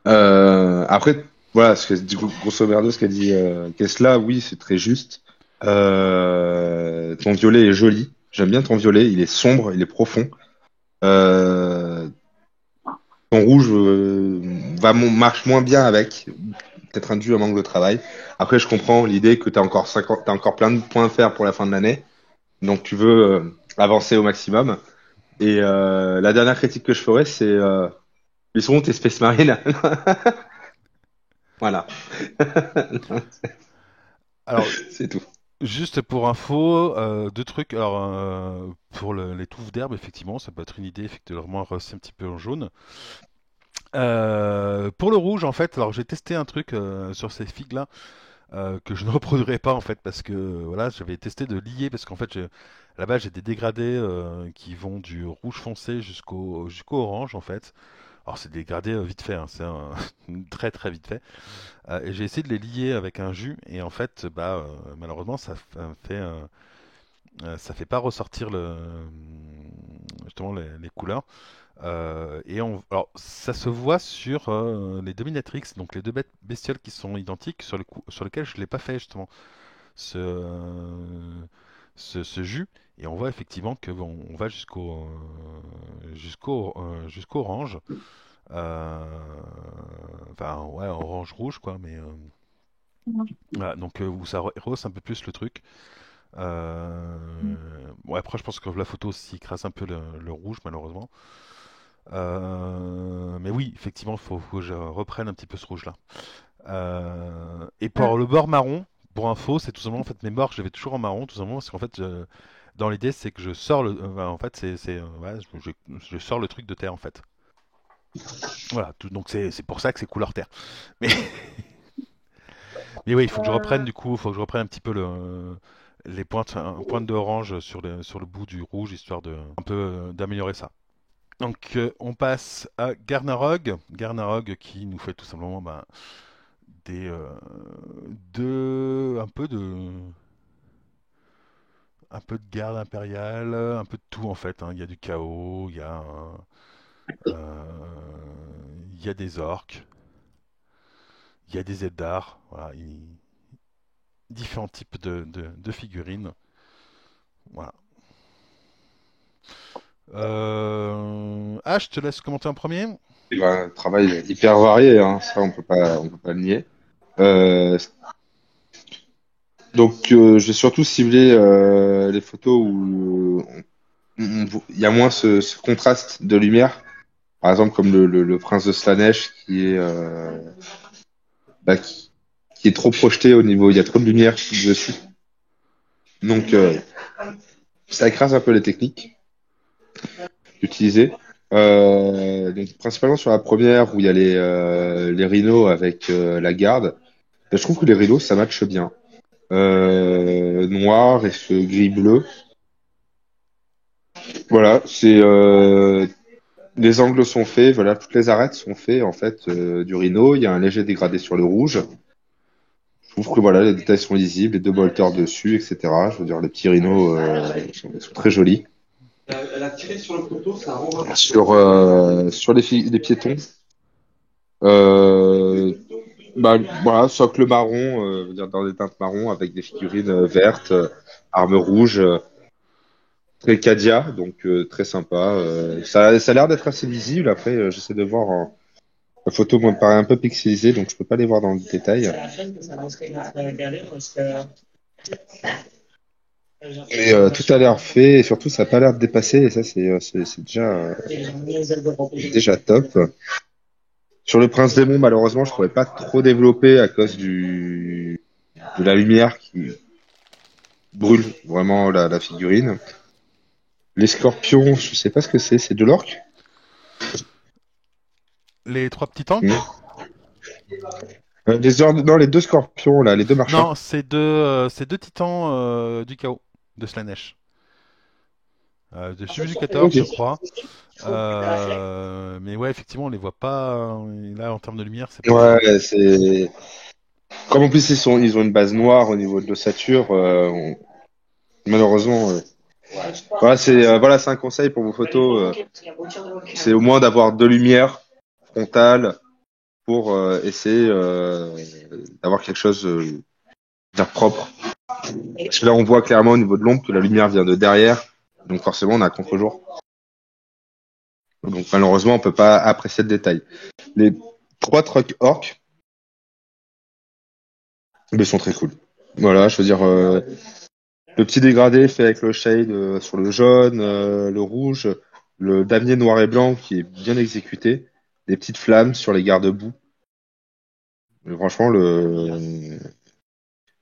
Après, voilà, du coup, grosso merdo, ce qu'a dit Kesla, oui, c'est très juste. Ton violet est joli. J'aime bien ton violet. Il est sombre, il est profond. Euh, Ton rouge marche moins bien avec. Peut-être un dû à manque de travail. Après, je comprends l'idée que t'as encore plein de points à faire pour la fin de l'année. Donc, tu veux avancer au maximum. Et la dernière critique que je ferais, c'est ils sont où tes Space Marine? Voilà, Alors, c'est tout. juste pour info, deux trucs. Alors, pour les touffes d'herbe, effectivement, ça peut être une idée, effectivement, rosser un petit peu en jaune. Pour le rouge, en fait, alors j'ai testé un truc sur ces figues-là que je ne reproduirai pas en fait parce que voilà, j'avais testé de lier parce qu'en fait, là-bas, j'ai des dégradés qui vont du rouge foncé jusqu'au orange en fait. Alors c'est des dégradés vite fait, hein, c'est très très vite fait. Et j'ai essayé de les lier avec un jus et en fait, bah malheureusement, ça fait pas ressortir justement les couleurs. Alors, ça se voit sur les dominatrix, donc les deux bestioles qui sont identiques, sur lesquelles je ne l'ai pas fait justement ce jus. Et on voit effectivement que bon, on va jusqu'au orange. Euh, enfin, ouais, orange-rouge, quoi, mais voilà, donc où ça rehausse un peu plus le truc. Ouais, après, je pense que la photo s'y écrase un peu le rouge, malheureusement. Mais oui, effectivement, faut que je reprenne un petit peu ce rouge-là. Et pour le bord marron, pour info, c'est tout simplement en fait mes bords, je les fais toujours en marron, tout simplement parce qu'en fait, dans l'idée, c'est que je sors en fait, ouais, je sors le truc de terre en fait. Voilà, donc c'est pour ça que c'est couleur terre. Mais, mais oui, il faut que je reprenne du coup, il faut que je reprenne un petit peu les pointes d'orange sur le bout du rouge, histoire de un peu d'améliorer ça. Donc on passe à Garnarog. Garnarog qui nous fait tout simplement ben, des un peu de garde impériale, un peu de tout en fait, hein. Il y a du chaos, il y a des orques, il y a des Eldar, voilà, différents types de figurines. Voilà. Je te laisse commenter en premier. Et ben, un travail hyper varié, hein, ça on peut pas le nier. Euh, je vais surtout cibler les photos où il y a moins ce contraste de lumière. Par exemple, comme le prince de Slaanesh bah, qui est trop projeté au niveau, il y a trop de lumière dessus. Donc, ça écrase un peu les techniques utilisées. Donc, principalement sur la première où il y a les rhinos avec la garde. Je trouve que les rhinos, ça matche bien. Noir et ce gris bleu. Voilà, les angles sont faits, voilà, toutes les arêtes sont faits en fait du rhino. Il y a un léger dégradé sur le rouge. Je trouve que voilà, les détails sont lisibles, les deux bolters dessus, etc. Je veux dire, les petits rhinos sont très jolis. Elle a tiré sur le poteau, ça renvoie. Sur les piétons, euh, bah, voilà, socle marron, je veux dire, dans des teintes marron avec des figurines vertes, armes rouges, très Cadia, donc très sympa. Ça a l'air d'être assez lisible. Après, j'essaie de voir la photo, moi, me paraît un peu pixelisée, donc je peux pas les voir dans le détail. Mais tout a l'air fait et surtout ça a pas l'air de dépasser et ça c'est déjà top. Sur le Prince Démon, malheureusement, je pourrais pas trop développer à cause de la lumière qui brûle vraiment la figurine. Les scorpions, je sais pas ce que c'est de l'orque? Les trois petits tanks? Non. Non, les deux scorpions là, les deux marchands. Non, c'est deux titans du chaos de Slanesh. De Subu du 14, Ok. je crois. Mais ouais, effectivement, on les voit pas. Là, en termes de lumière, c'est pas. Ouais, c'est comme en plus ils ont une base noire au niveau de l'ossature. Malheureusement, voilà, c'est un conseil pour vos photos. C'est au moins d'avoir deux lumières frontales pour essayer d'avoir quelque chose d'air propre. Parce que là, on voit clairement au niveau de l'ombre que la lumière vient de derrière. Donc forcément, on a contre-jour. Donc malheureusement, on peut pas apprécier le détail. Les 3 trucks orques, ils sont très cool. Voilà, je veux dire, le petit dégradé fait avec le shade sur le jaune, le rouge, le damier noir et blanc qui est bien exécuté, des petites flammes sur les garde-boue. Franchement,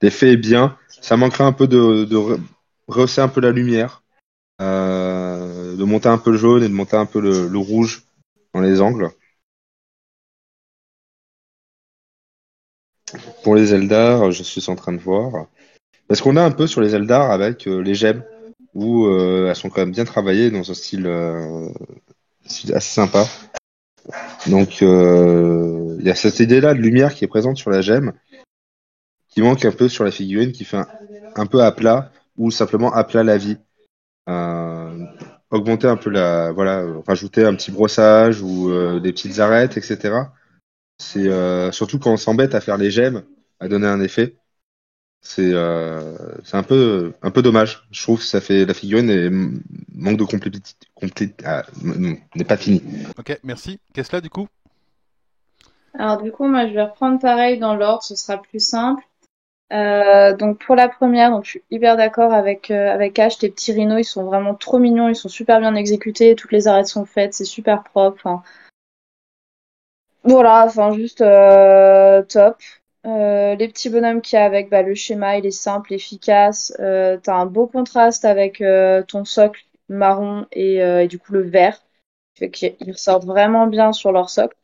l'effet est bien. Ça manquerait un peu de rehausser un peu la lumière, de monter un peu le jaune et de monter un peu le rouge dans les angles. Pour les Eldar, je suis en train de voir. Parce qu'on a un peu sur les Eldar avec les gemmes, où elles sont quand même bien travaillées dans un style assez sympa. Donc il y a cette idée-là de lumière qui est présente sur la gemme, qui manque un peu sur la figurine, qui fait un peu à plat, ou simplement à plat la vie. Euh, Augmenter un peu rajouter un petit brossage ou des petites arêtes, etc. C'est surtout quand on s'embête à faire les gemmes, à donner un effet. C'est un peu dommage. Je trouve que ça fait la figurine manque de n'est pas fini. Ok, merci. Qu'est-ce là du coup? Alors du coup, moi, je vais reprendre pareil dans l'ordre, ce sera plus simple. Donc pour la première, donc je suis hyper d'accord avec Ash. Tes petits rhinos, ils sont vraiment trop mignons, ils sont super bien exécutés, toutes les arêtes sont faites, c'est super propre. Enfin, voilà, enfin juste top. Les petits bonhommes qu'il y a avec, bah, le schéma, il est simple, efficace. T'as un beau contraste avec ton socle marron et du coup le vert, fait qu'ils ressortent vraiment bien sur leur socle.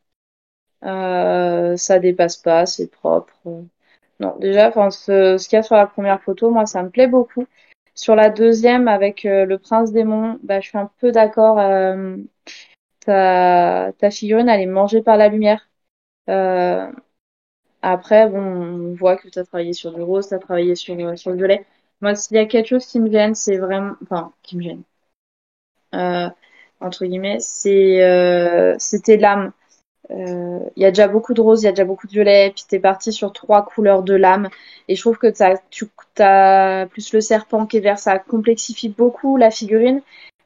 Ça dépasse pas, c'est propre. Non, déjà, enfin, ce qu'il y a sur la première photo, moi, ça me plaît beaucoup. Sur la deuxième, avec le prince démon, bah, je suis un peu d'accord. Ta figurine, elle est mangée par la lumière. Euh, Après, bon, on voit que tu as travaillé sur du rose, tu as travaillé sur le violet. Moi, s'il y a quelque chose qui me gêne, c'est vraiment... Enfin, qui me gêne, euh, entre guillemets, c'est tes lames. Il y a déjà beaucoup de rose, il y a déjà beaucoup de violet, puis t'es parti sur 3 couleurs de lames. Et je trouve que t'as plus le serpent qui est vert, ça complexifie beaucoup la figurine.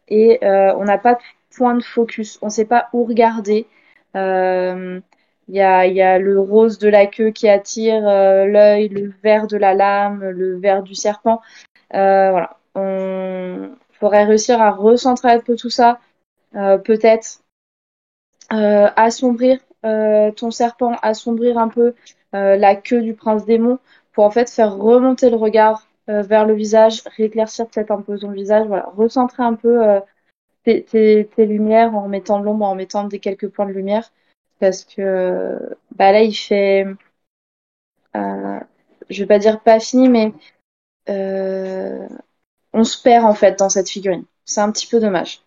Et on n'a pas de point de focus, on sait pas où regarder. Euh, il y a le rose de la queue qui attire l'œil, le vert de la lame, le vert du serpent. Voilà. On faudrait réussir à recentrer un peu tout ça. Peut-être assombrir ton serpent, assombrir un peu la queue du prince démon pour en fait faire remonter le regard vers le visage, rééclaircir peut-être un peu ton visage, voilà, recentrer un peu tes lumières en mettant de l'ombre, en mettant des quelques points de lumière parce que bah là il fait, euh, je vais pas dire pas fini, mais euh, on se perd en fait dans cette figurine. C'est un petit peu dommage.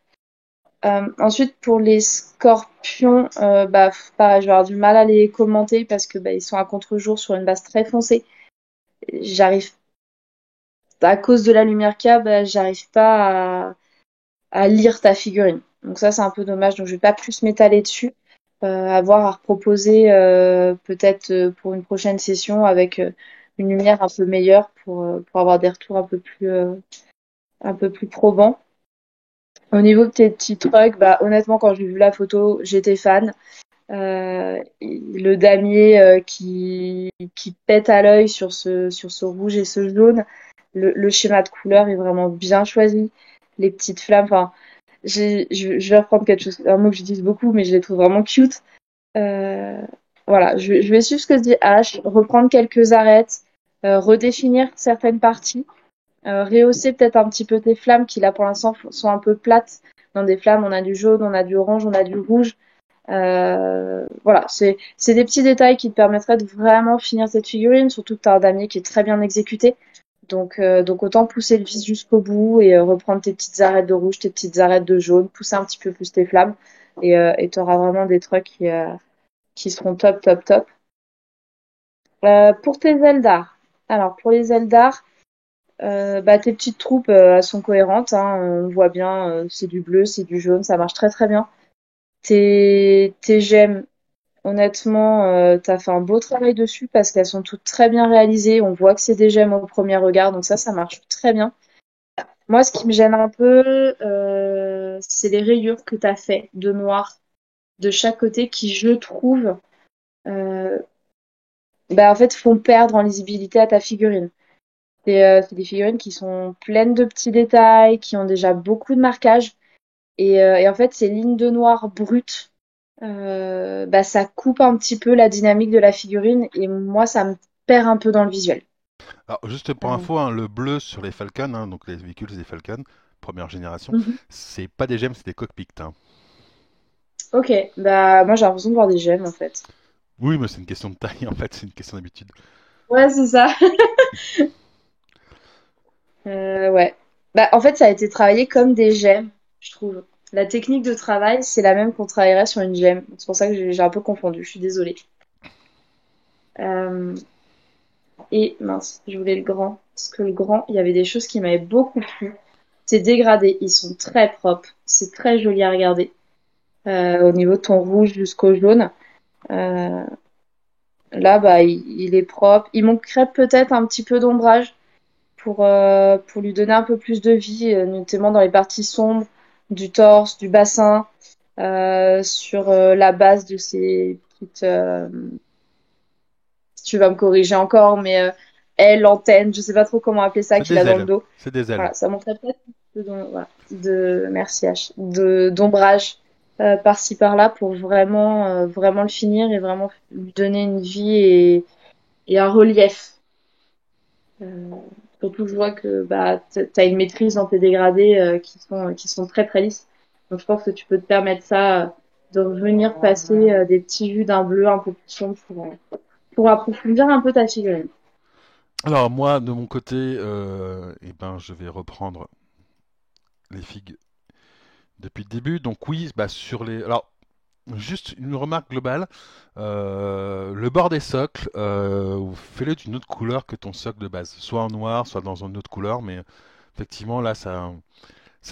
Ensuite, pour les scorpions, bah, pareil, je vais avoir du mal à les commenter parce que bah, ils sont à contre-jour sur une base très foncée. J'arrive, à cause de la lumière qu'il y a, bah, j'arrive pas à lire ta figurine. Donc ça, c'est un peu dommage. Donc je vais pas plus m'étaler dessus. Avoir à reproposer peut-être pour une prochaine session avec une lumière un peu meilleure pour avoir des retours un peu plus probants. Au niveau de tes petits trucs, bah honnêtement, quand j'ai vu la photo, j'étais fan. Le damier qui pète à l'œil sur ce rouge et ce jaune. Le schéma de couleur est vraiment bien choisi. Les petites flammes, enfin, je vais reprendre quelque chose, un mot que j'utilise beaucoup, mais je les trouve vraiment cute. Euh, voilà, je vais suivre ce que dit H, reprendre quelques arêtes, redéfinir certaines parties, rehausser peut-être un petit peu tes flammes qui là pour l'instant sont un peu plates. Dans des flammes, on a du jaune, on a du orange, on a du rouge. Voilà, c'est des petits détails qui te permettraient de vraiment finir cette figurine, surtout que tu as un damier qui est très bien exécuté. Donc autant pousser le vis jusqu'au bout et reprendre tes petites arêtes de rouge, tes petites arêtes de jaune, pousser un petit peu plus tes flammes et tu auras vraiment des trucs qui seront top, top, top. Pour tes Eldar, alors pour les Eldar, bah, tes petites troupes elles sont cohérentes, hein, on voit bien, c'est du bleu, c'est du jaune, ça marche très très bien. Tes gemmes, Honnêtement, t'as fait un beau travail dessus parce qu'elles sont toutes très bien réalisées. On voit que c'est des gemmes au premier regard, donc ça marche très bien. Moi, ce qui me gêne un peu, c'est les rayures que t'as fait de noir de chaque côté qui, je trouve, euh, bah, en fait, font perdre en lisibilité à ta figurine. C'est des figurines qui sont pleines de petits détails, qui ont déjà beaucoup de marquage. Et en fait, ces lignes de noir brutes, bah, ça coupe un petit peu la dynamique de la figurine. Et moi, ça me perd un peu dans le visuel. Alors, juste pour Euh, info, hein, le bleu sur les Falcon, hein, donc les véhicules des Falcon, première génération, mhm. c'est pas des gemmes, c'est des cockpits, hein. Ok, bah moi j'ai l'impression de voir des gemmes en fait. Oui, mais c'est une question de taille, en fait, c'est une question d'habitude. Ouais, c'est ça. Ouais. Bah en fait, ça a été travaillé comme des gemmes, je trouve. La technique de travail, c'est la même qu'on travaillerait sur une gemme. C'est pour ça que j'ai un peu confondu. Je suis désolée. Euh, Et mince, je voulais le grand. Parce que le grand, il y avait des choses qui m'avaient beaucoup plu. C'est dégradé, ils sont très propres. C'est très joli à regarder. Au niveau de ton rouge jusqu'au jaune. Euh, Là, bah, il est propre. Il manquerait peut-être un petit peu d'ombrage pour lui donner un peu plus de vie, notamment dans les parties sombres du torse, du bassin, sur la base de ces petites, tu vas me corriger encore, mais ailes, antennes, je sais pas trop comment appeler ça, C'est qu'il a des dans le ailes, dos. c'est des ailes. Voilà, ça montrait peut-être voilà, merci H, d'ombrage par-ci par-là pour vraiment, vraiment le finir et vraiment lui donner une vie et un relief. Euh, Surtout que je vois que bah, t'as une maîtrise dans tes dégradés qui sont très très lisses. Donc je pense que tu peux te permettre ça, de revenir passer des petits jus d'un bleu un peu plus sombre pour approfondir un peu ta figurine. Alors, moi, de mon côté, eh ben, je vais reprendre les figues depuis le début. Donc, oui, bah, sur les. Alors, juste une remarque globale. Le bord des socles, fais-le d'une autre couleur que ton socle de base. Soit en noir, soit dans une autre couleur. Mais effectivement, là, ça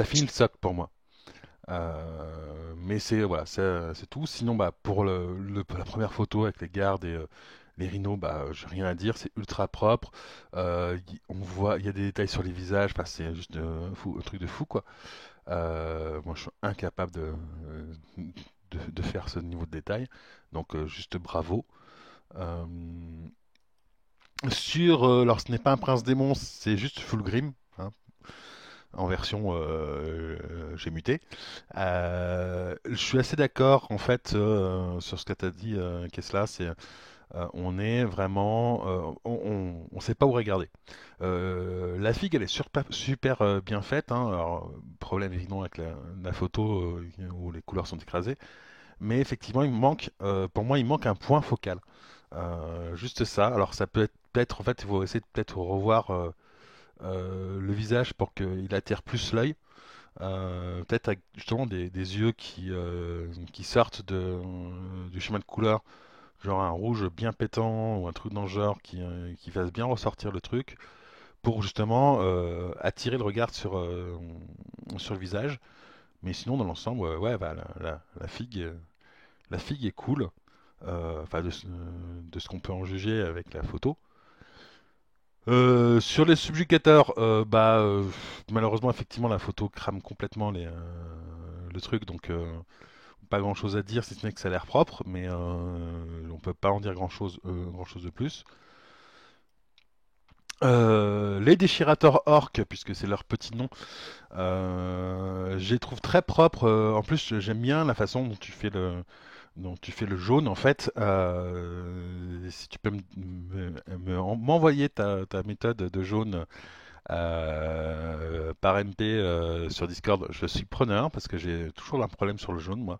finit le socle pour moi. Mais c'est voilà, c'est tout. Sinon, bah, pour la première photo avec les gardes et les rhinos, bah, j'ai rien à dire. C'est ultra propre. On voit, il y a des détails sur les visages. Enfin, c'est juste un truc de fou, quoi. Moi, je suis incapable de faire ce niveau de détail. Donc, juste bravo. Euh, alors, ce n'est pas un prince démon, c'est juste Fulgrim, hein, en version j'ai muté. Je suis assez d'accord en fait sur ce que tu as dit, Kesla. On est vraiment, on sait pas où regarder. La figue, elle est super bien faite, hein. Alors, problème évidemment avec la photo où les couleurs sont écrasées. Mais effectivement, pour moi, il manque un point focal. Juste ça. Alors, ça peut être peut-être, en fait, il faut essayer de peut-être revoir le visage pour qu'il attire plus l'œil. Peut-être avec justement des yeux qui sortent du chemin de couleur, genre un rouge bien pétant ou un truc dans le genre qui fasse bien ressortir le truc pour justement attirer le regard sur le visage. Mais sinon, dans l'ensemble, ouais, bah, la figue est cool. Enfin, de ce qu'on peut en juger avec la photo. Sur les subjugateurs, malheureusement, effectivement, la photo crame complètement le truc, donc pas grand chose à dire si ce n'est que ça a l'air propre, mais on peut pas en dire grand chose de plus. Les déchirateurs orques, puisque c'est leur petit nom, je les trouve très propres. En plus, j'aime bien la façon dont tu fais le jaune. En fait, si tu peux m'envoyer ta méthode de jaune par MP sur Discord, je suis preneur parce que j'ai toujours un problème sur le jaune, moi.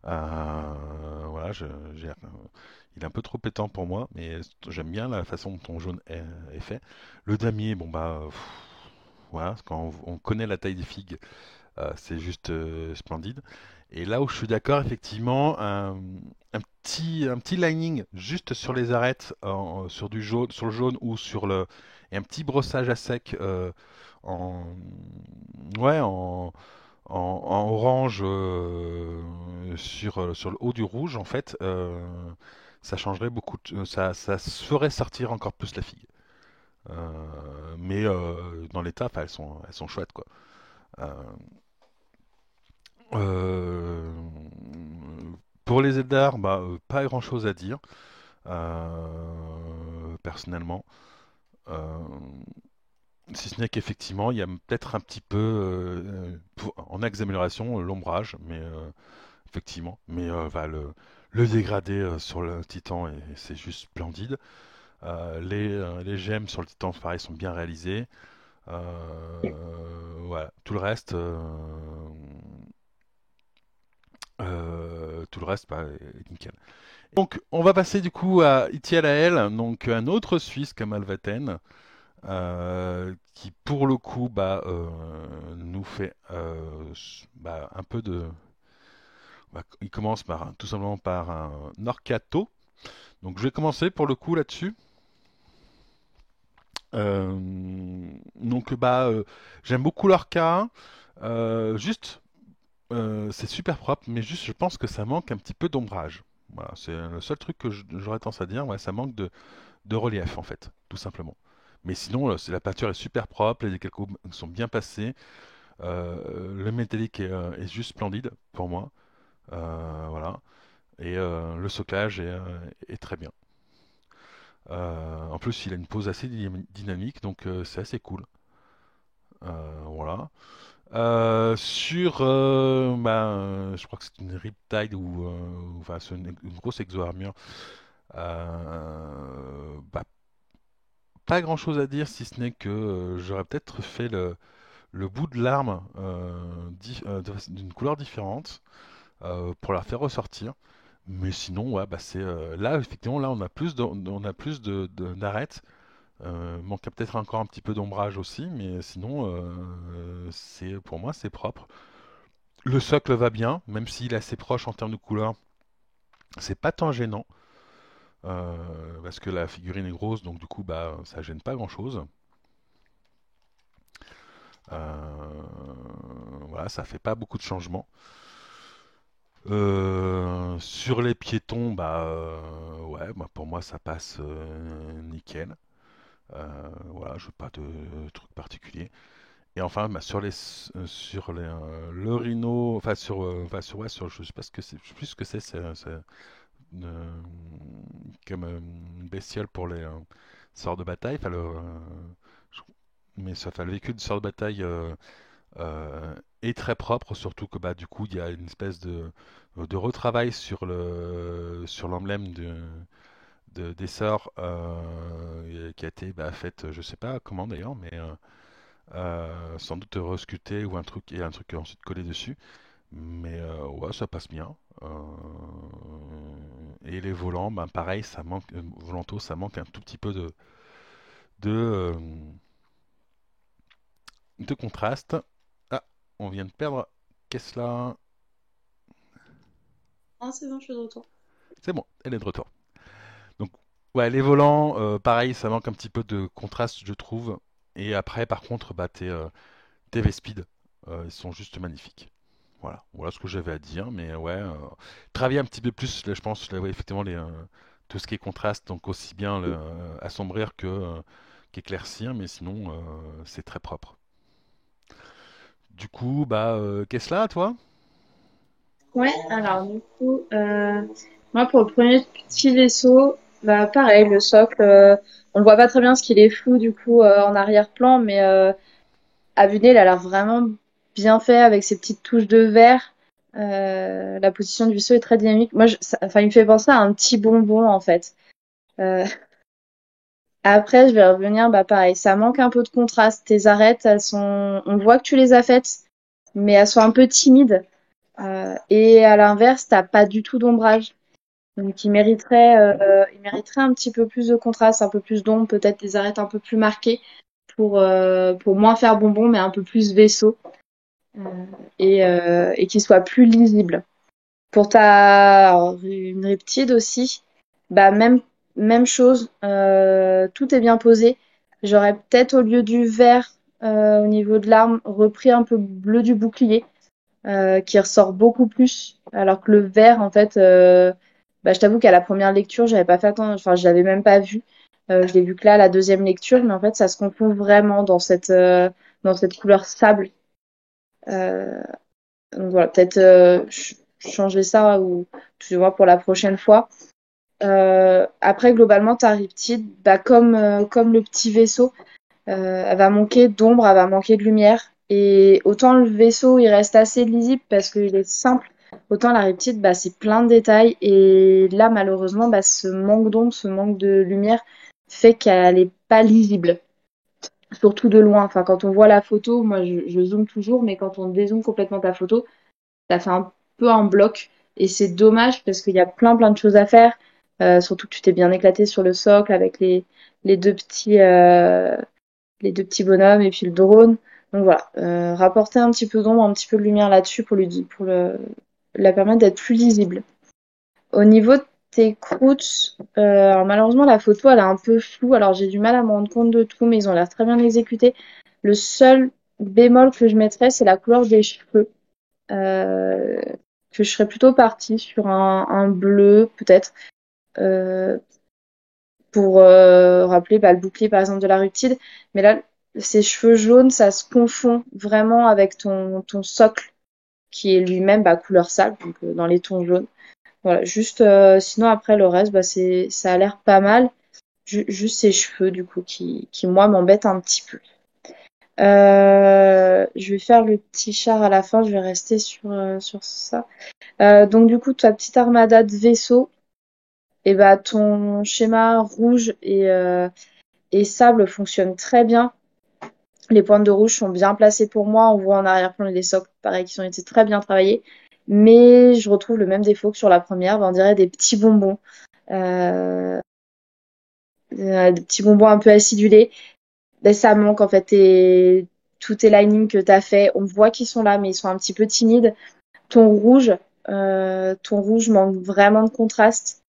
Voilà, il est un peu trop pétant pour moi, mais j'aime bien la façon dont ton jaune est fait. Le damier, bon bah, voilà, quand on connaît la taille des figues, c'est juste splendide. Et là où je suis d'accord, effectivement, un petit lining juste sur les arêtes, sur du jaune, sur le jaune ou et un petit brossage à sec en, ouais, en orange sur le haut du rouge, en fait, ça changerait beaucoup, ça ferait sortir encore plus la figue. Mais dans l'état, enfin, elles sont chouettes, quoi. Euh, euh, pour les Eldar, bah, pas grand-chose à dire, personnellement. Euh, Si ce n'est qu'effectivement, il y a peut-être un petit peu en axe d'amélioration l'ombrage, mais effectivement, mais le dégradé sur le Titan, c'est juste splendide. Les gemmes sur le Titan, pareil, sont bien réalisées. Voilà, tout le reste, bah, est nickel. Donc, on va passer du coup à Itialael, donc un autre Suisse comme Alvaten. Qui pour le coup nous fait un peu de. Il commence tout simplement par un Norcato. Donc je vais commencer pour le coup là-dessus. J'aime beaucoup l'Orca. Juste, c'est super propre, mais juste je pense que ça manque un petit peu d'ombrage. Voilà, c'est le seul truc que j'aurais tendance à dire. Ouais, ça manque de relief en fait, tout simplement. Mais sinon, la peinture est super propre, les décalcos sont bien passés. Le métallique est juste splendide pour moi. Voilà. Et le soclage est très bien. En plus, il a une pose assez dynamique, donc c'est assez cool. Voilà. Je crois que c'est une Riptide enfin, c'est une grosse exo-armure. Bah, pas grand chose à dire si ce n'est que j'aurais peut-être fait le bout de l'arme d'une couleur différente pour la faire ressortir. Mais sinon, ouais, bah c'est là effectivement là on a plus d'arêtes. Manque peut-être encore un petit peu d'ombrage aussi, mais sinon c'est pour moi c'est propre. Le socle va bien, même s'il est assez proche en termes de couleur. C'est pas tant gênant parce que la figurine est grosse, donc du coup bah ça gêne pas grand-chose. Voilà, ça fait pas beaucoup de changements. Sur les piétons, ouais, bah, pour moi ça passe nickel. Voilà, je veux pas de trucs particuliers. Et enfin, le rhino, ouais, je sais pas ce que c'est, je sais plus ce que c'est euh, comme une bestiole pour les sorts de bataille. Je- mais ça fait le véhicule de sort de bataille est très propre, surtout que bah du coup il y a une espèce de retravail sur l'emblème des sorts qui a été faite, je sais pas comment d'ailleurs, mais sans doute rescuté ou un truc et un truc ensuite collé dessus. Mais ouais, ça passe bien. Euh, et les volants, ben pareil, Volanto, ça manque un tout petit peu de, euh, de contraste. Ah, on vient de perdre Kessler. Ah, c'est bon, je suis de retour. C'est bon, elle est de retour. Donc, ouais, les volants, pareil, ça manque un petit peu de contraste, je trouve. Et après, par contre, tes V-Speed, ils sont juste magnifiques. Voilà ce que j'avais à dire. Mais ouais, travailler un petit peu plus, là, je pense, là, ouais, effectivement, tout ce qui est contraste, donc aussi bien assombrir qu'éclaircir, mais sinon, c'est très propre. Du coup, qu'est-ce là, toi? Ouais, alors du coup, moi pour le premier petit vaisseau, bah pareil, le socle, on le voit pas très bien parce qu'il est flou du coup en arrière-plan, mais à vue d'œil, il a l'air vraiment bien fait avec ses petites touches de vert. La position du vaisseau est très dynamique. Moi, enfin, il me fait penser à un petit bonbon en fait. Euh, Après, je vais revenir, bah pareil, ça manque un peu de contraste. Tes arêtes, on voit que tu les as faites, mais elles sont un peu timides. Et à l'inverse, t'as pas du tout d'ombrage. Donc, il mériterait un petit peu plus de contraste, un peu plus d'ombre, peut-être des arêtes un peu plus marquées pour moins faire bonbon, mais un peu plus vaisseau euh, et qu'il soit plus lisible. Pour alors, une riptide aussi, bah même chose, tout est bien posé. J'aurais peut-être au lieu du vert au niveau de l'arme repris un peu bleu du bouclier. qui ressort beaucoup plus. Alors que le vert, en fait, je t'avoue qu'à la première lecture, j'avais pas fait attention, enfin, je l'avais même pas vu. Je l'ai vu que là, à la deuxième lecture, mais en fait, ça se confond vraiment dans cette couleur sable. Euh, donc voilà, peut-être changer ça ou tu vois pour la prochaine fois. Après, globalement, ta riptide, comme le petit vaisseau, elle va manquer d'ombre, elle va manquer de lumière. Et autant le vaisseau, il reste assez lisible parce qu'il est simple, autant la riptide, c'est plein de détails. Et là, malheureusement, ce manque d'ombre, ce manque de lumière fait qu'elle est pas lisible. Surtout de loin. Enfin, quand on voit la photo, moi, je zoome toujours, mais quand on dézoome complètement ta photo, ça fait un peu un bloc. Et c'est dommage parce qu'il y a plein de choses à faire. Surtout que tu t'es bien éclaté sur le socle avec les deux petits, les deux petits bonhommes et puis le drone. Donc voilà, rapporter un petit peu d'ombre, un petit peu de lumière là-dessus la permettre d'être plus lisible. Au niveau de tes croûtes, alors malheureusement la photo elle est un peu floue, alors j'ai du mal à me rendre compte de tout, mais ils ont l'air très bien exécutés. Le seul bémol que je mettrais, c'est la couleur des cheveux. Euh, que je serais plutôt partie sur un bleu peut-être euh, pour rappeler le bouclier par exemple de la rutile. Mais là, ces cheveux jaunes, ça se confond vraiment avec ton socle qui est lui-même couleur sable, donc dans les tons jaunes. Voilà, juste sinon après le reste, ça a l'air pas mal. Juste ces cheveux du coup qui moi m'embêtent un petit peu. Je vais faire le petit char à la fin, je vais rester sur ça. Donc du coup, ta petite armada de vaisseaux, et ton schéma rouge et sable fonctionne très bien. Les pointes de rouge sont bien placées pour moi. On voit en arrière-plan les socles, pareil, qui ont été très bien travaillés. Mais je retrouve le même défaut que sur la première. On dirait des petits bonbons. Euh, des petits bonbons un peu acidulés. Ça manque en fait. Tous tes linings que tu as fait, on voit qu'ils sont là, mais ils sont un petit peu timides. Ton rouge, ton rouge manque vraiment de contraste.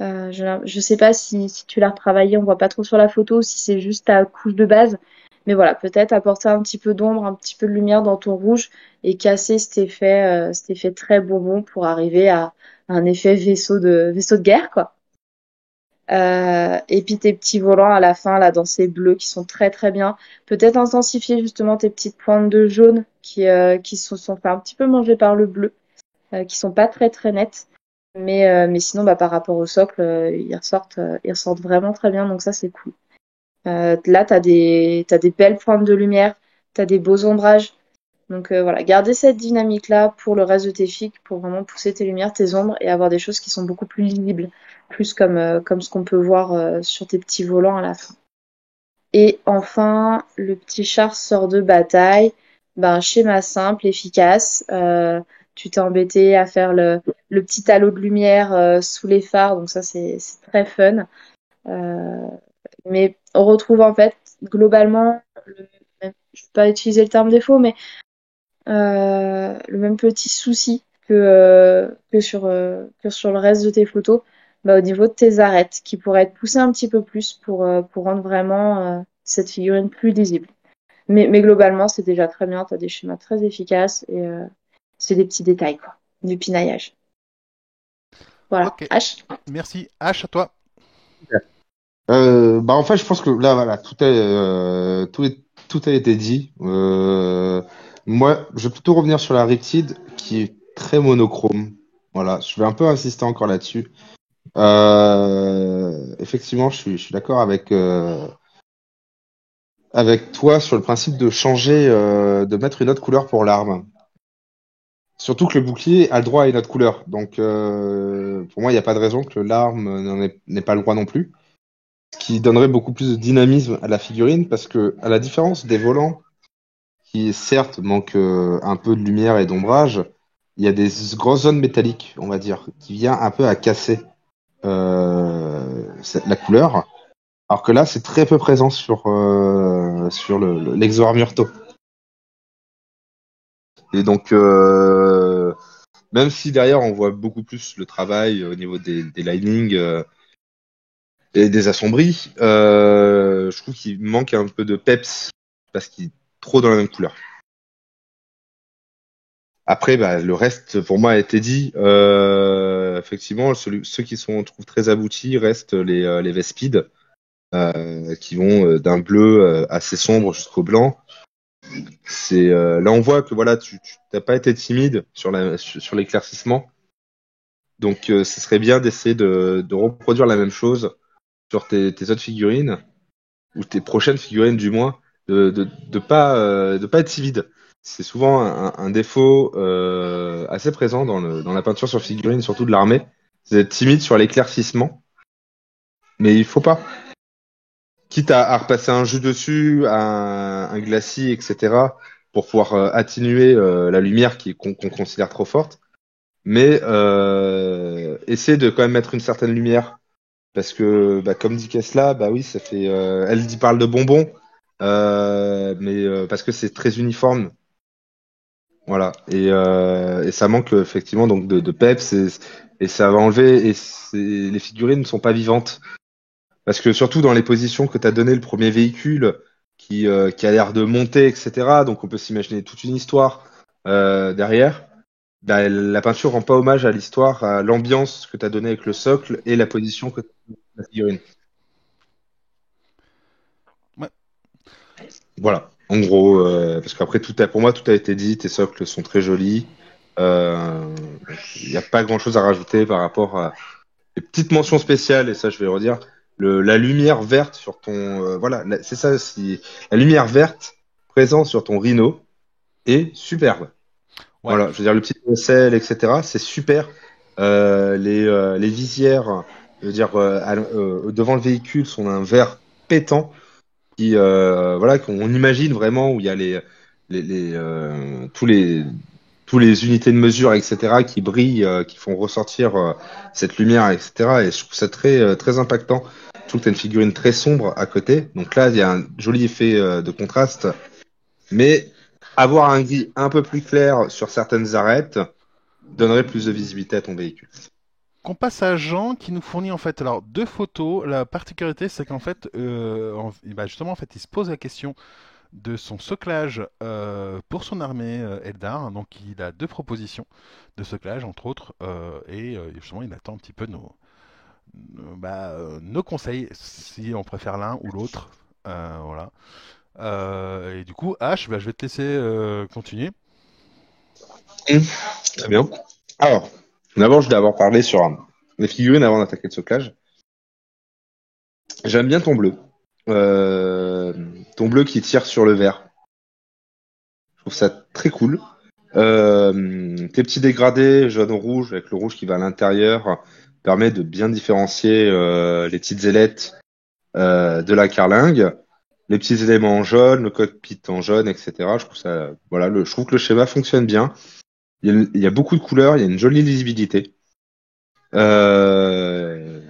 Je sais pas si tu l'as retravaillé, on voit pas trop sur la photo, si c'est juste ta couche de base. Mais voilà, peut-être apporter un petit peu d'ombre, un petit peu de lumière dans ton rouge et casser cet effet très bonbon pour arriver à un effet vaisseau de guerre, quoi. Et puis tes petits volants à la fin, là, dans ces bleus qui sont très très bien. Peut-être intensifier justement tes petites pointes de jaune qui sont fait un petit peu manger par le bleu, qui sont pas très très nettes. Mais sinon, par rapport au socle, ils ressortent vraiment très bien, donc ça c'est cool. Là, t'as des belles pointes de lumière, t'as des beaux ombrages. Donc voilà, garder cette dynamique-là pour le reste de tes fics, pour vraiment pousser tes lumières, tes ombres et avoir des choses qui sont beaucoup plus lisibles, plus comme ce qu'on peut voir sur tes petits volants à la fin. Et enfin, le petit char sort de bataille. Schéma simple, efficace. Tu t'es embêté à faire le petit halo de lumière sous les phares, donc ça c'est très fun. Euh, mais on retrouve en fait globalement, je ne vais pas utiliser le terme défaut, mais le même petit souci que sur le reste de tes photos, au niveau de tes arêtes, qui pourraient être poussées un petit peu plus pour rendre vraiment cette figurine plus lisible. Mais globalement, c'est déjà très bien, tu as des schémas très efficaces et c'est des petits détails, quoi. Du pinaillage. Voilà. Ok, H. merci. H à toi. En fait, je pense que là, voilà, tout a été dit. Moi, je vais plutôt revenir sur la Riptide, qui est très monochrome. Voilà, je vais un peu insister encore là-dessus. Effectivement, je suis d'accord avec toi sur le principe de changer, de mettre une autre couleur pour l'arme. Surtout que le bouclier a le droit à une autre couleur. Donc, pour moi, il n'y a pas de raison que l'arme n'ait pas le droit non plus. Ce qui donnerait beaucoup plus de dynamisme à la figurine, parce que, à la différence des volants, qui certes manquent un peu de lumière et d'ombrage, il y a des grosses zones métalliques, on va dire, qui vient un peu à casser la couleur. Alors que là, c'est très peu présent sur l'Exor Murto. Et donc, même si derrière, on voit beaucoup plus le travail au niveau des linings et des assombris, je trouve qu'il manque un peu de peps parce qu'il est trop dans la même couleur. Après, bah, le reste, pour moi, a été dit. Effectivement, ceux qui sont, on trouve, très aboutis restent les Vespides, qui vont d'un bleu assez sombre jusqu'au blanc. Là, on voit que voilà, tu t'as pas été timide sur l'éclaircissement. Donc, ce serait bien d'essayer de reproduire la même chose sur tes autres figurines, ou tes prochaines figurines du moins, de pas être si vide. C'est souvent un défaut assez présent dans la peinture sur figurines, surtout de l'armée, c'est d'être timide sur l'éclaircissement, mais il faut pas. Quitte à repasser un jus dessus, un glacis, etc., pour pouvoir atténuer la lumière qu'on considère trop forte, mais essayer de quand même mettre une certaine lumière. Parce que, bah, comme dit Kesla, bah oui, ça fait. Elle dit parle de bonbons, mais parce que c'est très uniforme, voilà. Et ça manque effectivement donc de peps et ça va enlever. Les figurines ne sont pas vivantes parce que surtout dans les positions que t'as donné le premier véhicule qui a l'air de monter, etc. Donc on peut s'imaginer toute une histoire derrière. Bah, la peinture rend pas hommage à l'histoire, à l'ambiance que t'as donné avec le socle et la position que t'as donnée à la figurine. Ouais. Voilà, en gros, parce qu'après pour moi tout a été dit, tes socles sont très jolis. Il n'y a pas grand-chose à rajouter par rapport à les petites mentions spéciales, et ça je vais le redire, la lumière verte sur ton, voilà, c'est ça aussi, la lumière verte présente sur ton rhino est superbe. Ouais. Voilà, je veux dire le petit sel, etc. C'est super. Les visières, je veux dire, devant le véhicule sont d'un vert pétant qui voilà qu'on imagine vraiment où il y a tous les unités de mesure etc qui brillent qui font ressortir cette lumière etc et je trouve ça très impactant. Je trouve que t'as une figurine très sombre à côté donc là il y a un joli effet de contraste mais avoir un gris un peu plus clair sur certaines arêtes donnerait plus de visibilité à ton véhicule. Qu'on passe à Jean qui nous fournit en fait alors deux photos. La particularité c'est qu'en fait, bah, justement en fait, il se pose la question de son soclage pour son armée Eldar. Donc il a deux propositions de soclage entre autres et justement il attend un petit peu nos conseils si on préfère l'un ou l'autre. Voilà. Et du coup H, bah, je vais te laisser continuer. Mmh, très bien. Alors, d'abord, je dois avoir parlé sur les figurines avant d'attaquer le soclage. J'aime bien ton bleu. Euh, Ton bleu qui tire sur le vert. Je trouve ça très cool. Tes petits dégradés jaune-rouge avec le rouge qui va à l'intérieur permet de bien différencier les petites ailettes de la carlingue. Les petits éléments en jaune, le cockpit en jaune, etc. Je trouve ça, voilà, je trouve que le schéma fonctionne bien. Il y a beaucoup de couleurs, il y a une jolie lisibilité. Euh,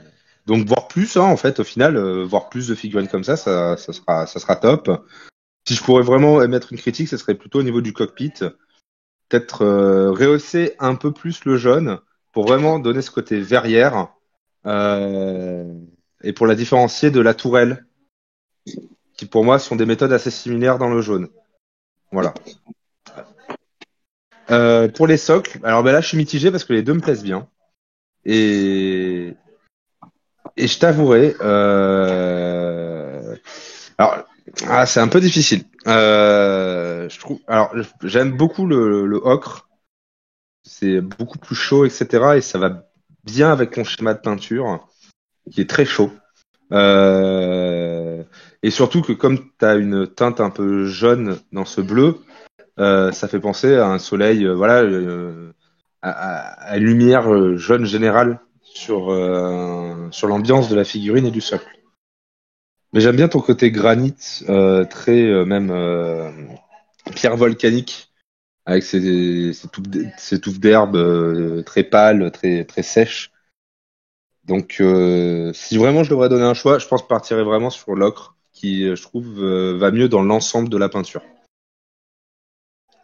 donc voir plus, hein, en fait, au final, voir plus de figurines comme ça sera top. Si je pourrais vraiment émettre une critique, ce serait plutôt au niveau du cockpit. Peut-être rehausser un peu plus le jaune pour vraiment donner ce côté verrière euh, et pour la différencier de la tourelle, qui pour moi sont des méthodes assez similaires dans le jaune. Voilà. Pour les socles, alors ben là je suis mitigé parce que les deux me plaisent bien. Et, et je t'avouerai, alors c'est un peu difficile. Je trouve, alors j'aime beaucoup le ocre. C'est beaucoup plus chaud, etc. Et ça va bien avec mon schéma de peinture, qui est très chaud. Euh, et surtout que comme tu as une teinte un peu jaune dans ce bleu, ça fait penser à un soleil, voilà, à une lumière jaune générale sur l'ambiance de la figurine et du socle. Mais j'aime bien ton côté granit, très même pierre volcanique avec ces touffes d'herbe très pâles, très sèches. Donc, si vraiment je devrais donner un choix, je pense que je partirais vraiment sur l'ocre, qui, je trouve, va mieux dans l'ensemble de la peinture.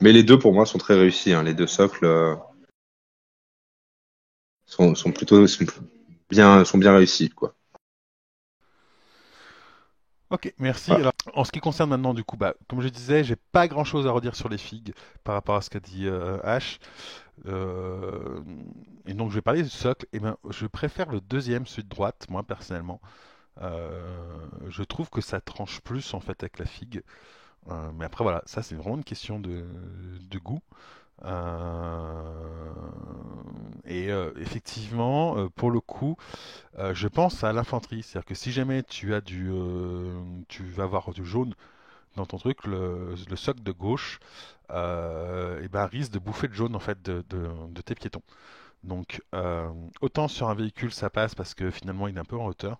Mais les deux, pour moi, sont très réussis, hein. Les deux socles sont bien réussis, quoi. Ok, merci. Voilà. Alors, en ce qui concerne maintenant, du coup, bah, comme je disais, j'ai pas grand-chose à redire sur les figues par rapport à ce qu'a dit Ash. Euh, et donc, je vais parler du socle. Et ben, je préfère le deuxième, celui de droite, moi personnellement. Je trouve que ça tranche plus en fait avec la figue. Mais après, voilà, ça c'est vraiment une question de goût. Euh, et effectivement, pour le coup, je pense à l'infanterie. C'est-à-dire que si jamais tu vas avoir du jaune dans ton truc, le socle de gauche, et ben, risque de bouffer le jaune en fait de tes piétons. Donc, autant sur un véhicule ça passe parce que finalement il est un peu en hauteur,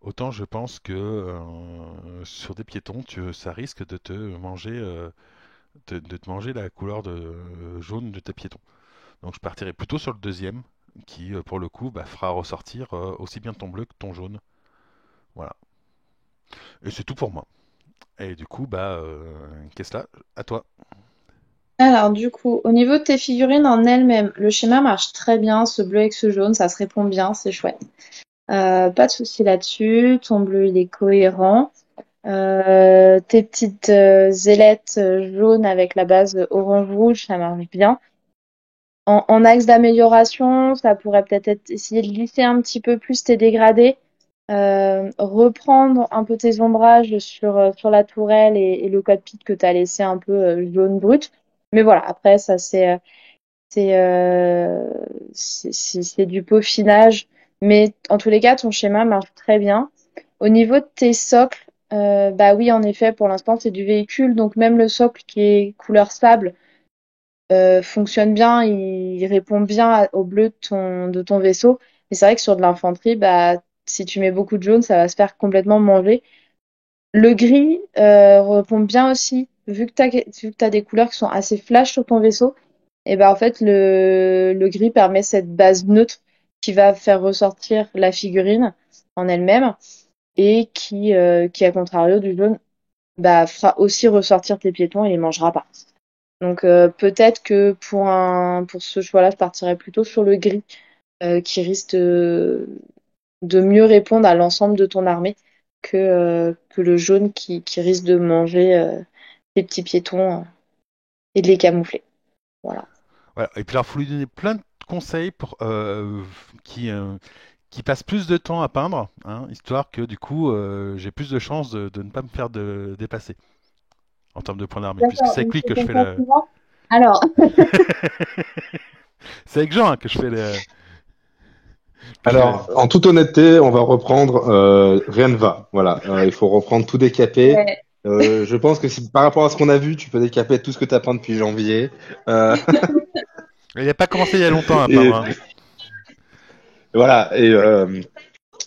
autant je pense que sur des piétons, ça risque de te manger, de te manger la couleur jaune de tes piétons. Donc, je partirai plutôt sur le deuxième, qui pour le coup bah, fera ressortir aussi bien ton bleu que ton jaune. Voilà. Et c'est tout pour moi. Et du coup, bah, qu'est-ce là? À toi. Alors, du coup, au niveau de tes figurines en elles-mêmes, le schéma marche très bien, ce bleu avec ce jaune, ça se répond bien, c'est chouette. Pas de souci là-dessus. Ton bleu, il est cohérent. Tes petites ailettes jaunes avec la base orange-rouge, ça marche bien. En axe d'amélioration, ça pourrait peut-être être essayer de lisser un petit peu plus tes dégradés, reprendre un peu tes ombrages sur la tourelle et le cockpit que tu as laissé un peu jaune brut. Mais voilà, après, ça c'est euh, c'est du peaufinage. Mais en tous les cas, ton schéma marche très bien. Au niveau de tes socles, bah oui, en effet, pour l'instant, c'est du véhicule. Donc même le socle qui est couleur sable fonctionne bien, il répond bien au bleu de ton vaisseau. Mais c'est vrai que sur de l'infanterie, bah, si tu mets beaucoup de jaune, ça va se faire complètement manger. Le gris répond bien aussi, vu que t'as des couleurs qui sont assez flash sur ton vaisseau. Et ben en fait, le gris permet cette base neutre qui va faire ressortir la figurine en elle-même et qui à contrario du jaune, bah, fera aussi ressortir tes piétons et les mangera pas. Donc peut-être que pour ce choix-là, je partirais plutôt sur le gris qui risque de mieux répondre à l'ensemble de ton armée que le jaune qui risque de manger tes petits piétons et de les camoufler. Voilà. Voilà. Et puis alors, faut lui donner plein de conseils qui, euh, qui passent plus de temps à peindre, hein, histoire que du coup, j'ai plus de chances de ne pas me faire dépasser en termes de points d'armée, puisque D'accord, c'est avec donc lui c'est que je ton fais le. concurrent. Alors, C'est avec Jean hein, que je fais le. Que je fais. Alors, en toute honnêteté, on va reprendre rien ne va. Voilà, il faut reprendre tout décapé. ouais. Je pense que si par rapport à ce qu'on a vu, tu peux décaper tout ce que tu as peint depuis janvier. Euh, Il n'a pas commencé il y a longtemps à peindre. et Hein. voilà,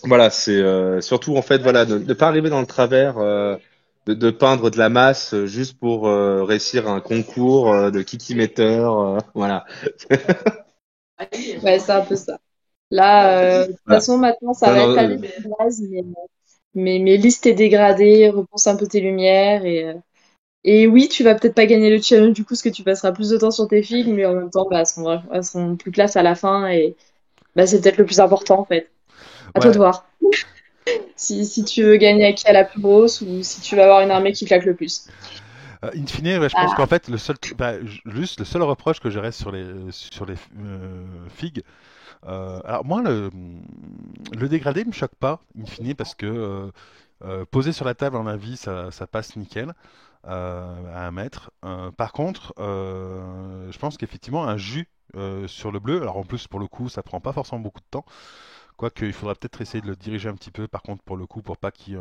voilà, c'est surtout en fait voilà de ne pas arriver dans le travers de peindre de la masse juste pour réussir un concours de kikimetteur. Voilà. Ouais, c'est un peu ça. Là, de toute Voilà. façon, maintenant, ça Non, va non, être pas les bases, mais liste tes dégradés, repense un peu tes lumières et oui, tu vas peut-être pas gagner le challenge du coup, parce que tu passeras plus de temps sur tes figues, mais en même temps, bah, elles sont plus classe à la fin et bah, c'est peut-être le plus important en fait. À toi de Ouais. voir. Si tu veux gagner à qui a la plus grosse ou si tu vas avoir une armée qui claque le plus. In fine, ouais, je pense Ah, qu'en fait, juste le seul reproche que j'aurais sur les figues, alors moi, le dégradé me choque pas, in fine, parce que posé sur la table en avis, ça passe nickel à 1 mètre. Par contre, je pense qu'effectivement, un jus sur le bleu, alors en plus, pour le coup, ça prend pas forcément beaucoup de temps, quoique il faudra peut-être essayer de le diriger un petit peu, par contre, pour le coup, pour pas qu'il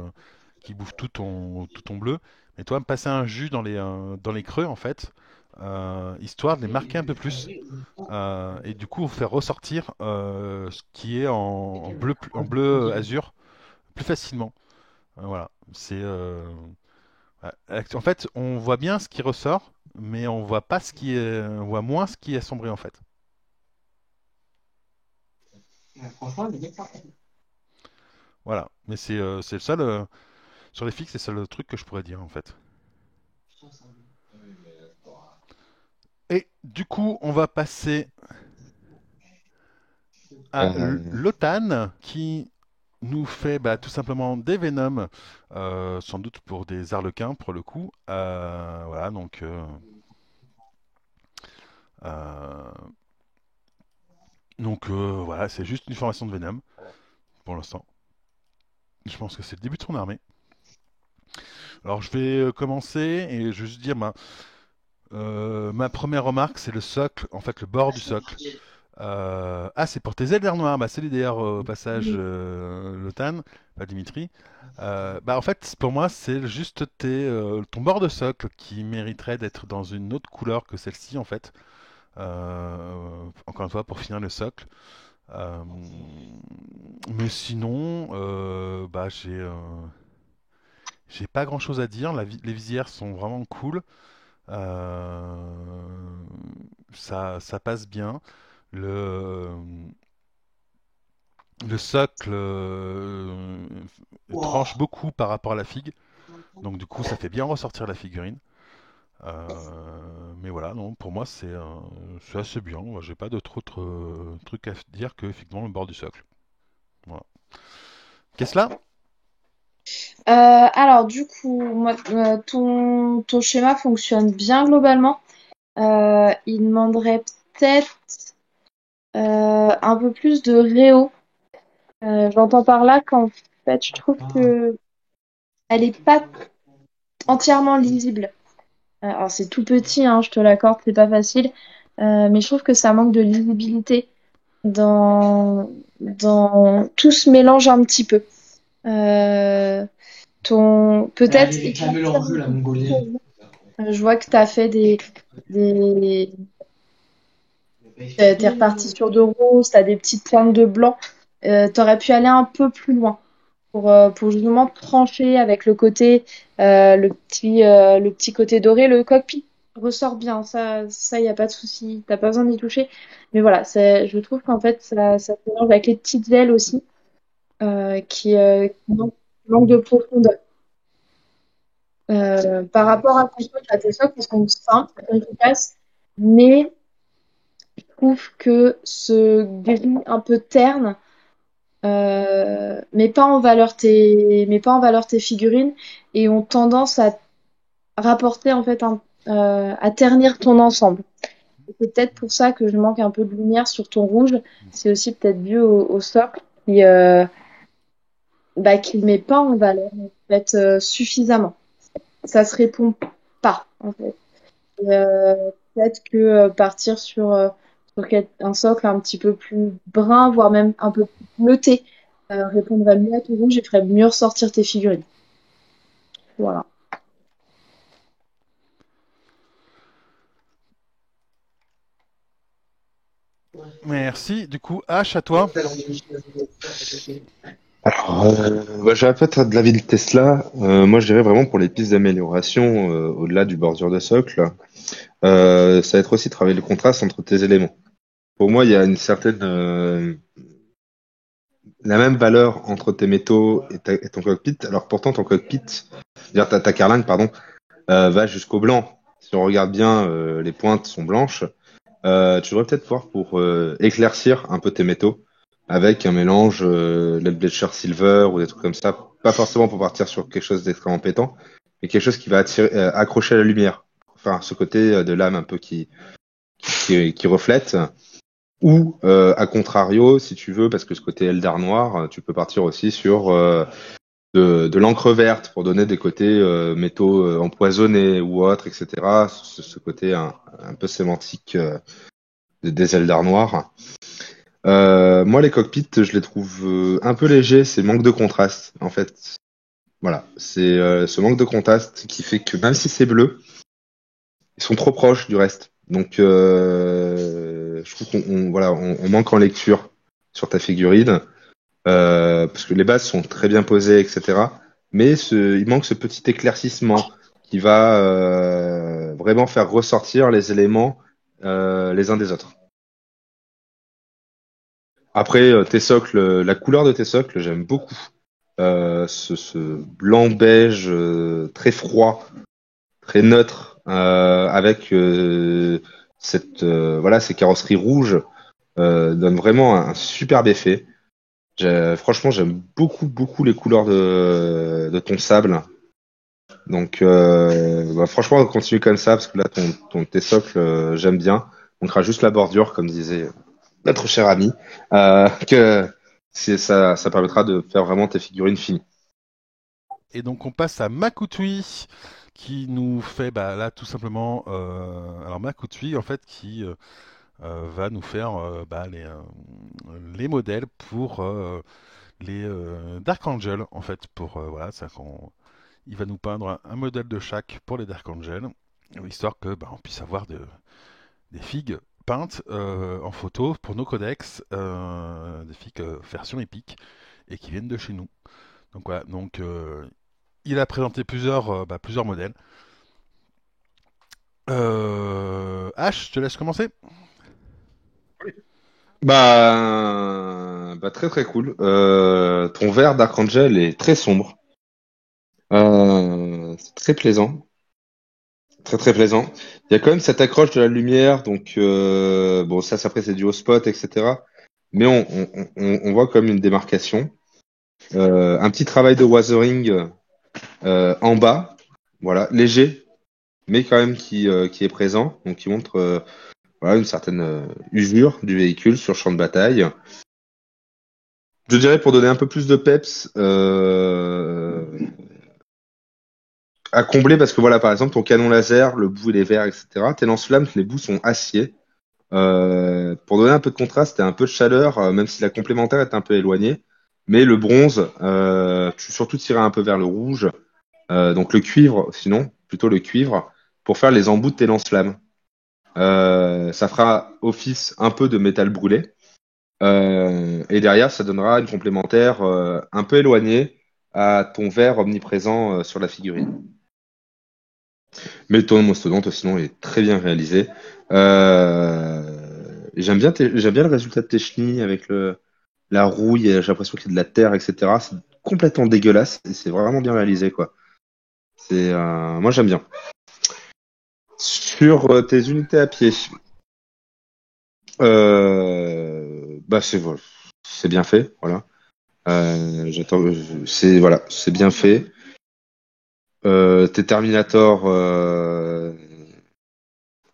bouffe tout ton bleu. Mais toi, me passer un jus dans les creux, en fait, histoire de les marquer un peu plus. Et du coup, faire ressortir ce qui est en bleu azur plus facilement. Voilà. En fait, on voit bien ce qui ressort, mais on voit pas on voit moins ce qui est sombré en fait. Voilà. Mais c'est le seul sur les fixes, c'est le seul truc que je pourrais dire en fait. Et du coup, on va passer à Euh, l'OTAN qui nous fait tout simplement des Venom, sans doute pour des Arlequins pour le coup. Voilà, euh, voilà, c'est juste une formation de Venom pour l'instant. Je pense que c'est le début de son armée. Alors je vais commencer et je vais juste dire ma première remarque, c'est le socle, en fait le bord du socle. C'est pour tes ailes d'air noir. Salut d'ailleurs au passage, Lotan, pas Dimitri. En fait, pour moi, c'est juste ton bord de socle qui mériterait d'être dans une autre couleur que celle-ci, en fait. Encore une fois, pour finir le socle. Euh, mais sinon, j'ai pas grand-chose à dire. Les visières sont vraiment cool. Euh, ça passe bien. Le, le socle tranche beaucoup par rapport à la figue. Donc du coup, ça fait bien ressortir la figurine. Mais voilà, non, pour moi, c'est assez bien. J'ai pas d'autres trucs à dire que effectivement le bord du socle. Voilà. Qu'est-ce là? Alors du coup, moi, ton schéma fonctionne bien globalement. Il demanderait peut-être un peu plus de réo. J'entends par là qu'en fait, je trouve que elle est pas entièrement lisible. Alors c'est tout petit, hein, je te l'accorde, c'est pas facile, mais je trouve que ça manque de lisibilité dans tout se mélange un petit peu. Ton peut-être éclaircir un peu plus ton jeu. Je vois que tu as fait des t'es reparti sur de rose, t'as des petites pointes de blanc. T'aurais pu aller un peu plus loin pour justement trancher avec le petit côté doré. Le cockpit ressort bien, ça y a pas de souci, t'as pas besoin d'y toucher. Mais voilà, je trouve qu'en fait ça se mélange avec les petites ailes aussi, qui manquent de profondeur. Par rapport à tes socles, ils sont simples, efficaces, mais je trouve que ce gris un peu terne met pas en valeur tes figurines et ont tendance à rapporter en fait à ternir ton ensemble. Et c'est peut-être pour ça que je manque un peu de lumière sur ton rouge. C'est aussi peut-être dû au socle qui met pas en valeur en fait suffisamment. Ça se répond pas en fait. Peut-être que partir sur un socle un petit peu plus brun, voire même un peu plus bleuté, répondrait mieux à ton rouge et ferait mieux ressortir tes figurines. Voilà. Merci. Du coup, H à toi. Alors, j'aurais peut-être de l'avis de Tesla. Moi, je dirais vraiment pour les pistes d'amélioration, au-delà du bordure de socle, ça va être aussi travailler le contraste entre tes éléments. Pour moi, il y a une certaine, la même valeur entre tes métaux et ton cockpit. Alors pourtant, ton cockpit, c'est-à-dire ta carlingue, pardon, va jusqu'au blanc. Si on regarde bien, les pointes sont blanches. Tu devrais peut-être pouvoir pour éclaircir un peu tes métaux avec un mélange de Bleacher Silver ou des trucs comme ça. Pas forcément pour partir sur quelque chose d'extrêmement pétant, mais quelque chose qui va accrocher à la lumière. Enfin, ce côté de lame un peu qui reflète. Ou à contrario, si tu veux, parce que ce côté Eldar noir, tu peux partir aussi sur de l'encre verte pour donner des côtés métaux empoisonnés ou autres, etc. Ce côté un peu sémantique des Eldar noirs. Moi, les cockpits, je les trouve un peu légers. C'est manque de contraste, en fait. Voilà, c'est ce manque de contraste qui fait que même si c'est bleu, ils sont trop proches du reste. Donc, je trouve on manque en lecture sur ta figurine. Parce que les bases sont très bien posées, etc. Mais il manque ce petit éclaircissement qui va vraiment faire ressortir les éléments les uns des autres. Après, tes socles, la couleur de tes socles, j'aime beaucoup. Ce blanc beige très froid, très neutre, avec ces carrosseries rouges, donne vraiment un superbe effet. Franchement, j'aime beaucoup les couleurs de ton sable. Donc, bah, franchement, continue comme ça, parce que là, tes socles, j'aime bien. On fera juste la bordure, comme disait notre cher ami, que ça permettra de faire vraiment tes figurines finies. Et donc on passe à Makutui qui nous fait bah, là tout simplement alors Makutui en fait qui va nous faire bah, les modèles pour les Dark Angel en fait pour voilà ça qu'on il va nous peindre un modèle de chaque pour les Dark Angel histoire que bah, on puisse avoir des figues peintes en photo pour nos codex des figues version épique et qui viennent de chez nous donc voilà donc il a présenté plusieurs modèles. H, je te laisse commencer. Bah, très très cool. Ton vert Dark Angel est très sombre. C'est très plaisant. Très très plaisant. Il y a quand même cette accroche de la lumière, donc bon ça après c'est dû au spot, etc. Mais on voit comme une démarcation. Un petit travail de weathering en bas, voilà, léger, mais quand même qui est présent, donc qui montre voilà, une certaine usure du véhicule sur champ de bataille. Je dirais pour donner un peu plus de peps à combler, parce que voilà, par exemple, ton canon laser, le bout il est vert, etc. Tes lance-flammes, les bouts sont acier. Pour donner un peu de contraste et un peu de chaleur, même si la complémentaire est un peu éloignée. Mais le bronze, tu surtout tirer un peu vers le rouge. Donc le cuivre, sinon, plutôt le cuivre, pour faire les embouts de tes lance-flammes. Ça fera office un peu de métal brûlé. Et derrière, ça donnera une complémentaire un peu éloignée à ton vert omniprésent sur la figurine. Mais ton mastodonte, sinon, est très bien réalisé. J'aime bien le résultat de tes chenilles avec la rouille, et j'ai l'impression qu'il y a de la terre, etc. C'est complètement dégueulasse et c'est vraiment bien réalisé, quoi. Moi, j'aime bien. Sur tes unités à pied, bah voilà, c'est bien fait, voilà. Voilà, c'est bien fait. Tes Terminator ont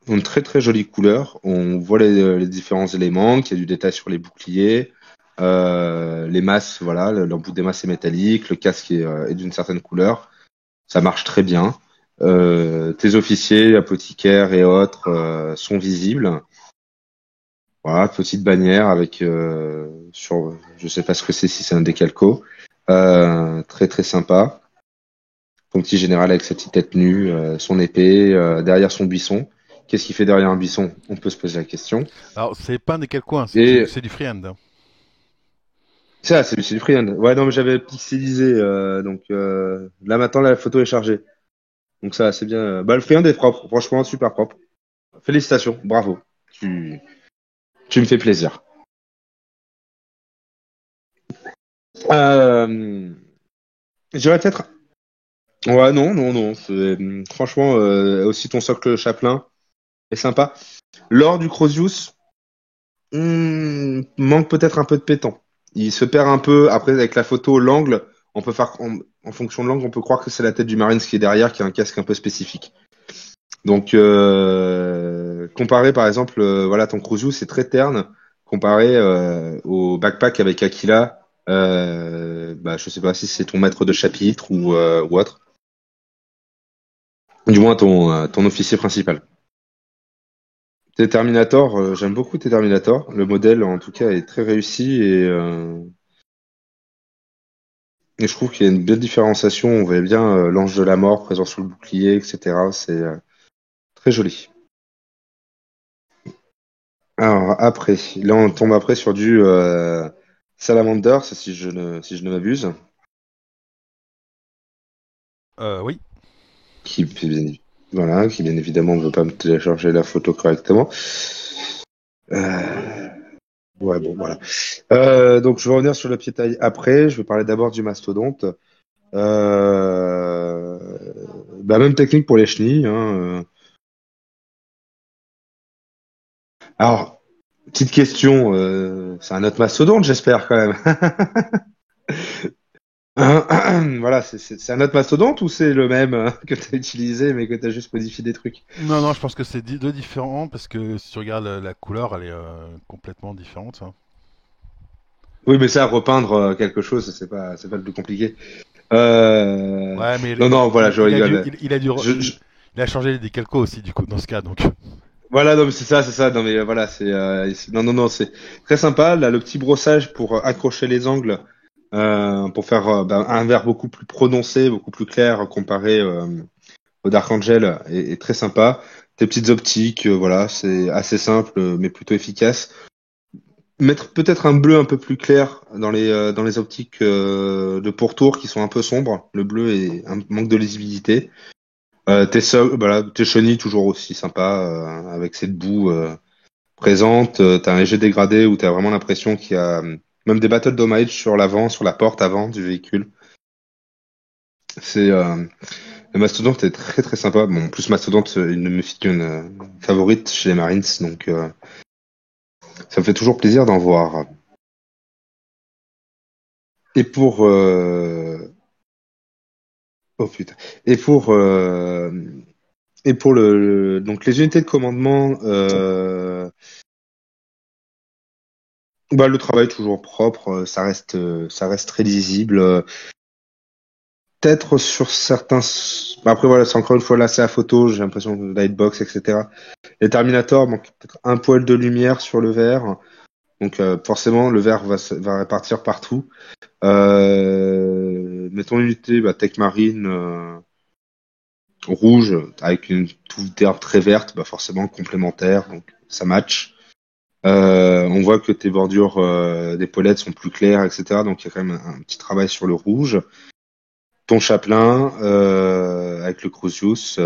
une très très jolie couleur. On voit les différents éléments, qu'il y a du détail sur les boucliers, les masses, voilà, l'embout des masses est métallique, le casque est d'une certaine couleur. Ça marche très bien. Tes officiers, apothicaires et autres sont visibles. Voilà, petite bannière avec je sais pas ce que c'est, si c'est un décalco. Très très sympa. Ton petit général avec sa petite tête nue, son épée, derrière son buisson. Qu'est-ce qu'il fait derrière un buisson? On peut se poser la question. Alors, c'est pas un des coins, Et c'est du freehand. Hein. ça, c'est du freehand. Ouais, non, mais j'avais pixelisé, donc là maintenant la photo est chargée. Donc ça, c'est bien. Bah, le freehand est propre, franchement super propre. Félicitations, bravo. Tu, tu me fais plaisir. Euh, J'irais peut-être. Ouais, non. Franchement, aussi ton socle Chaplin est sympa. Lors du Crozius, manque peut-être un peu de pétant. Il se perd un peu. Après, avec la photo, l'angle, on peut faire, en fonction de l'angle, on peut croire que c'est la tête du Marines qui est derrière, qui a un casque un peu spécifique. Donc, comparé par exemple, voilà, ton Crozius, c'est très terne, comparé au backpack avec Aquila. Bah, je sais pas si c'est ton maître de chapitre ou autre. Du moins ton officier principal. Tes Terminator, j'aime beaucoup tes Terminator. Le modèle, en tout cas, est très réussi et je trouve qu'il y a une belle différenciation. On voit bien l'ange de la mort présent sous le bouclier, etc. C'est très joli. Alors après, là on tombe après sur du Salamander, ça, si je ne m'abuse, Oui. qui voilà, qui bien évidemment ne veut pas me télécharger la photo correctement. Euh, ouais, bon, voilà. Donc je vais revenir sur la pied taille après. Je vais parler d'abord du mastodonte. Euh, Bah, même technique pour les chenilles. Hein. Alors, Petite question, c'est un autre mastodonte, j'espère quand même. Voilà, c'est un autre mastodonte ou c'est le même que tu as utilisé mais que tu as juste modifié des trucs? Non, non, je pense que c'est deux différents parce que si tu regardes la couleur, elle est complètement différente, hein. Oui, mais ça, repeindre quelque chose, c'est pas le plus compliqué. Euh... Ouais, mais Non, non, voilà, je rigole. Je, il a changé des calcos aussi du coup dans ce cas, donc. Voilà, non, mais c'est ça. Non, mais voilà, non, non, non, c'est très sympa. Là, le petit brossage pour accrocher les angles, pour faire un verre beaucoup plus prononcé, beaucoup plus clair comparé au Dark Angel est très sympa. Tes petites optiques, voilà, c'est assez simple, mais plutôt efficace. Mettre peut-être un bleu un peu plus clair dans les optiques de pourtour qui sont un peu sombres. Le bleu est un manque de lisibilité. Voilà, tes chenilles toujours aussi sympa avec cette boue présente. T'as un léger dégradé où t'as vraiment l'impression qu'il y a même des battle damage sur l'avant, sur la porte avant du véhicule. C'est le Mastodonte est très très sympa. Bon, en plus Mastodonte, une de mes figurines favorites chez les Marines, donc ça me fait toujours plaisir d'en voir. Et pour oh putain. Et pour donc les unités de commandement, bah le travail est toujours propre, ça reste très lisible. Peut-être sur certains. Bah, après voilà, c'est encore une fois là, c'est la photo, j'ai l'impression de lightbox, etc. Les Terminators manquent peut-être un poil de lumière sur le verre, donc forcément le verre va répartir partout. Mais ton unité, bah, Tech Marine rouge avec une touffe d'herbe très verte, bah forcément complémentaire, donc ça match. On voit que tes bordures d'épaulettes sont plus claires, etc. Donc il y a quand même un petit travail sur le rouge. Ton chapelain avec le Crucius,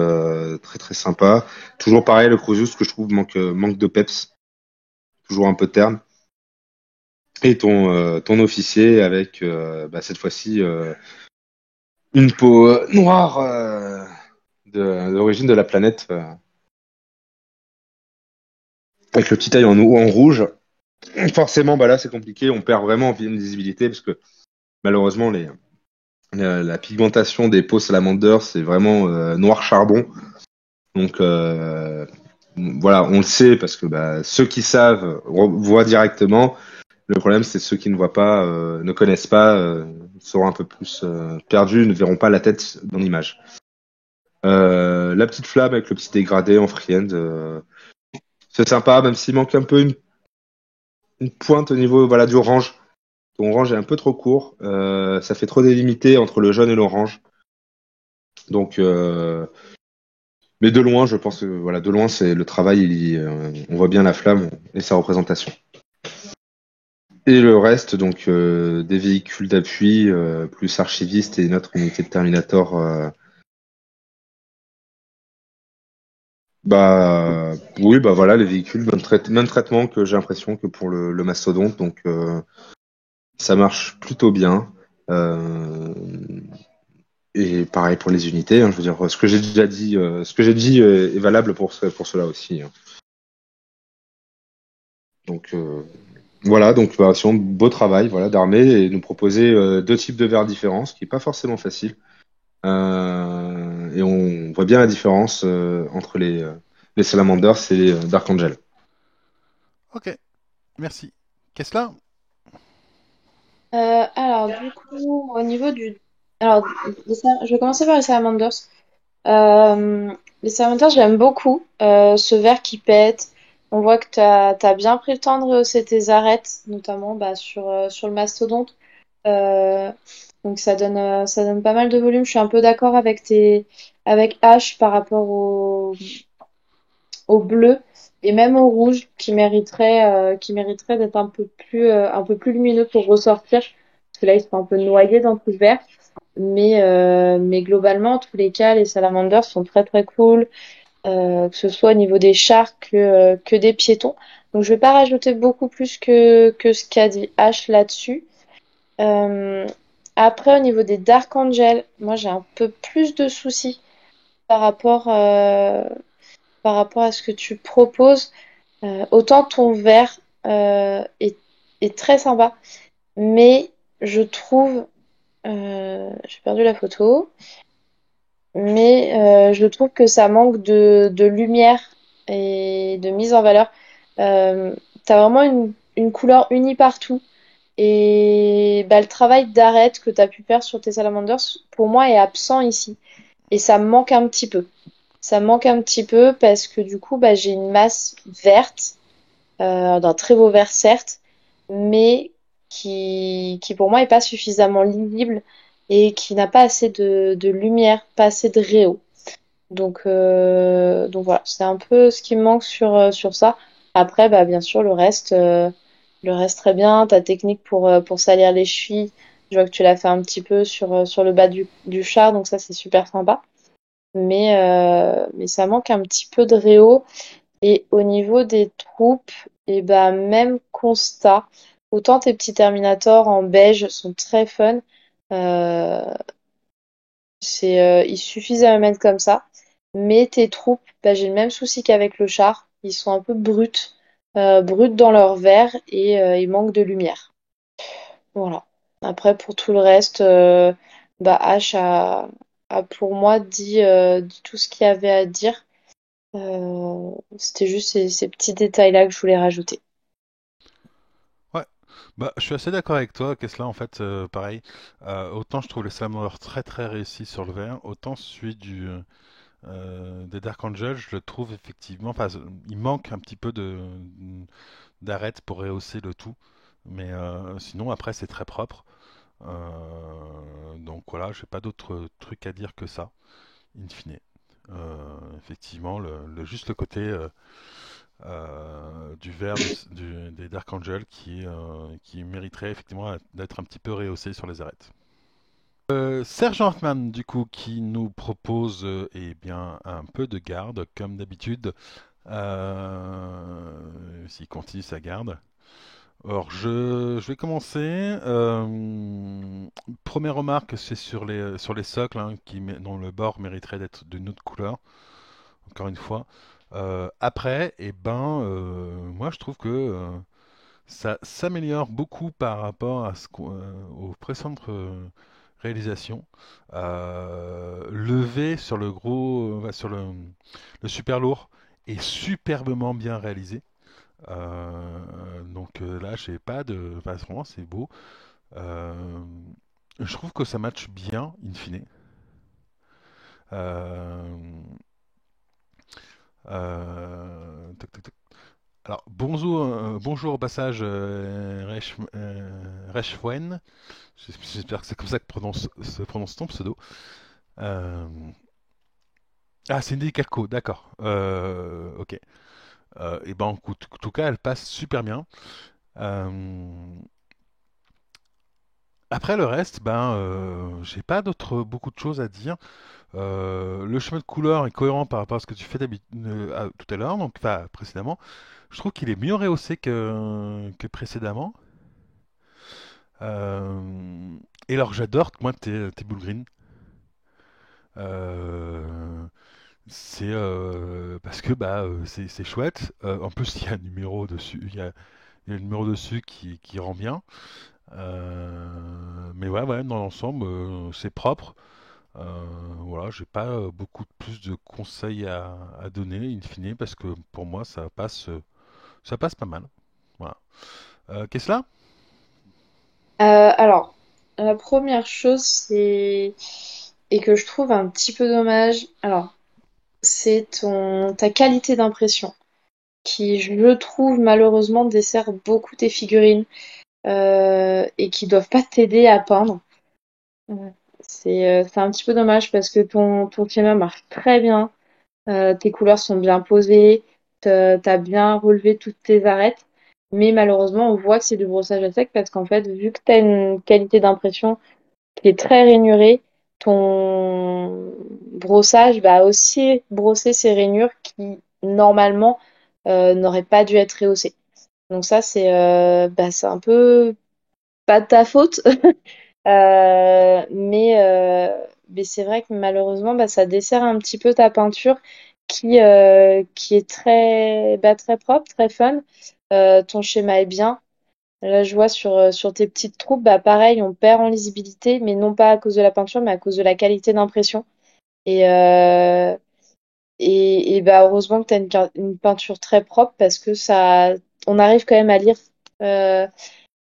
très très sympa. Toujours pareil, le Crucius que je trouve manque de peps, toujours un peu terne. Et ton officier avec bah, cette fois-ci une peau noire d'origine de la planète, avec le petit œil en rouge. Forcément, bah là c'est compliqué, on perd vraiment en visibilité parce que malheureusement la pigmentation des peaux salamanders c'est vraiment noir charbon. Donc voilà, on le sait parce que bah, ceux qui savent voient directement. Le problème, c'est ceux qui ne voient pas, ne connaissent pas, seront un peu plus perdus, ne verront pas la tête dans l'image. La petite flamme avec le petit dégradé en free-end, c'est sympa, même s'il manque un peu une pointe au niveau voilà, du orange. Ton orange est un peu trop court, ça fait trop délimité entre le jaune et l'orange. Donc, mais de loin, je pense que voilà, de loin, c'est le travail, on voit bien la flamme et sa représentation. Et le reste, donc des véhicules d'appui, plus archiviste et notre unité de Terminator, bah oui, bah voilà, les véhicules, même traitement que j'ai l'impression que pour le Mastodonte, donc ça marche plutôt bien. Euh, et pareil pour les unités, hein, je veux dire, ce que j'ai dit est valable pour cela aussi, hein. Donc voilà, donc bah, sinon, beau travail, voilà, d'armée et nous proposer deux types de verres différents, ce qui est pas forcément facile. Et on voit bien la différence entre les Salamanders et les Dark Angel. Ok, merci. Qu'est-ce que là? Alors, du coup, au niveau du... Alors, je vais commencer par les salamanders. Les salamanders, j'aime beaucoup. Ce vert qui pète. On voit que t'as bien pris le temps de rehausser tes arêtes, notamment bah, sur le mastodonte. Euh, donc ça donne pas mal de volume. Je suis un peu d'accord avec Ash par rapport au bleu et même au rouge qui mériterait d'être un peu plus lumineux pour ressortir. Parce que là, ils sont un peu noyés dans tout le vert. Mais globalement, en tous les cas, les salamanders sont très très cool, que ce soit au niveau des chars que des piétons. Donc je vais pas rajouter beaucoup plus que ce qu'a dit Ash là-dessus. Euh, Après, au niveau des Dark Angels, moi j'ai un peu plus de soucis par rapport, euh, par rapport à ce que tu proposes. Autant ton vert est très sympa, mais je trouve, j'ai perdu la photo, mais je trouve que ça manque de lumière et de mise en valeur. T'as vraiment une couleur unie partout. Et bah, le travail d'arête que tu as pu faire sur tes salamanders, pour moi, est absent ici. Et ça me manque un petit peu. Ça me manque un petit peu parce que du coup, bah, j'ai une masse verte, d'un très beau vert certes, mais qui pour moi est pas suffisamment lisible et qui n'a pas assez de lumière, pas assez de réau. Donc voilà, c'est un peu ce qui me manque sur ça. Après, bah, bien sûr, le reste très bien. Ta technique pour salir les chevilles, je vois que tu l'as fait un petit peu sur le bas du char, donc ça, c'est super sympa. Mais ça manque un petit peu de réo. Et au niveau des troupes, et bah, même constat. Autant tes petits Terminators en beige sont très fun. Euh, ils suffisent à me mettre comme ça. Mais tes troupes, bah, j'ai le même souci qu'avec le char. Ils sont un peu bruts dans leur vert et ils manquent de lumière. Voilà. Après, pour tout le reste, bah, a pour moi dit tout ce qu'il y avait à dire. C'était juste ces petits détails-là que je voulais rajouter. Ouais, bah, je suis assez d'accord avec toi, Kessler, en fait, pareil. Autant je trouve le Salamandre très très réussi sur le vert, autant celui des Dark Angel, je le trouve effectivement, enfin, il manque un petit peu d'arête pour rehausser le tout, mais sinon après c'est très propre. Donc voilà, j'ai pas d'autre truc à dire que ça, in fine. Effectivement, juste le côté du vert des Dark Angel qui mériterait effectivement d'être un petit peu rehaussé sur les arêtes. Serge Hartmann, du coup, qui nous propose eh bien, un peu de garde, comme d'habitude, s'il continue sa garde. Alors, je vais commencer. Première remarque, c'est sur les socles, hein, dont le bord mériterait d'être d'une autre couleur, encore une fois. Après, eh ben, moi, je trouve que ça s'améliore beaucoup par rapport aux précédentes réalisations. Levé sur sur le super lourd est superbement bien réalisé. Là, j'ai pas de. Enfin, vraiment, c'est beau. Euh, je trouve que ça matche bien, in fine. Euh, Tac, tac, tac. Alors, bonjour au passage, Rechwen. J'espère que c'est comme ça que se prononce ton pseudo. Euh, Ah, Cindy Calco, d'accord. Ok. Et ben, en tout cas, elle passe super bien. Euh, Après le reste, ben, j'ai pas beaucoup de choses à dire. Le chemin de couleur est cohérent par rapport à ce que tu fais tout à l'heure, donc enfin précédemment. Je trouve qu'il est mieux rehaussé que précédemment. Euh, et alors j'adore moi tes boules green. Euh, c'est parce que bah c'est chouette. En plus il y a un numéro dessus, il y a un numéro dessus qui rend bien. Mais ouais, dans l'ensemble c'est propre. Voilà, j'ai pas beaucoup plus de conseils à donner in fine parce que pour moi ça passe pas mal. Voilà. Qu'est-ce là? Alors, la première chose, et que je trouve un petit peu dommage, alors, c'est ta qualité d'impression, qui, je trouve, malheureusement, dessert beaucoup tes figurines, et qui doivent pas t'aider à peindre. Euh, c'est un petit peu dommage parce que ton schéma marche très bien, tes couleurs sont bien posées, t'as bien relevé toutes tes arêtes, mais malheureusement, on voit que c'est du brossage à sec parce qu'en fait, vu que t'as une qualité d'impression qui est très rainuré, ton brossage va aussi brosser ces rainures qui, normalement, n'auraient pas dû être rehaussées. Donc ça, c'est un peu pas de ta faute, mais c'est vrai que malheureusement, bah, ça dessert un petit peu ta peinture qui est très propre, très fun. Ton schéma est bien. Là, je vois sur tes petites troupes, bah pareil, on perd en lisibilité, mais non pas à cause de la peinture, mais à cause de la qualité d'impression. Et, euh, bah heureusement que tu as une peinture très propre parce que on arrive quand même euh,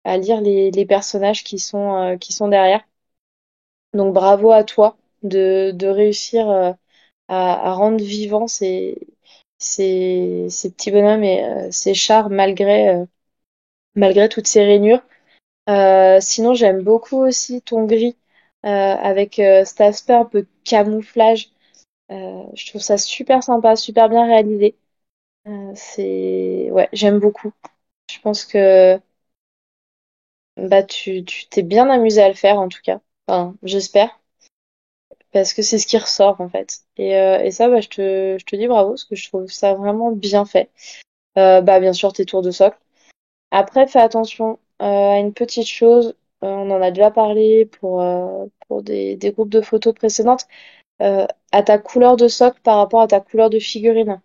à lire les personnages qui sont derrière. Donc bravo à toi de réussir à rendre vivants ces petits bonhommes et ces chars malgré toutes ces rainures. Sinon, j'aime beaucoup aussi ton gris avec cet aspect un peu camouflage. Je trouve ça super sympa, super bien réalisé. Ouais, j'aime beaucoup. Je pense que bah tu t'es bien amusé à le faire en tout cas. Enfin, j'espère parce que c'est ce qui ressort en fait. Et ça, bah je te dis bravo parce que je trouve ça vraiment bien fait. Bah bien sûr tes tours de socle. Après, fais attention à une petite chose. On en a déjà parlé pour des groupes de photos précédentes. À ta couleur de socle par rapport à ta couleur de figurine.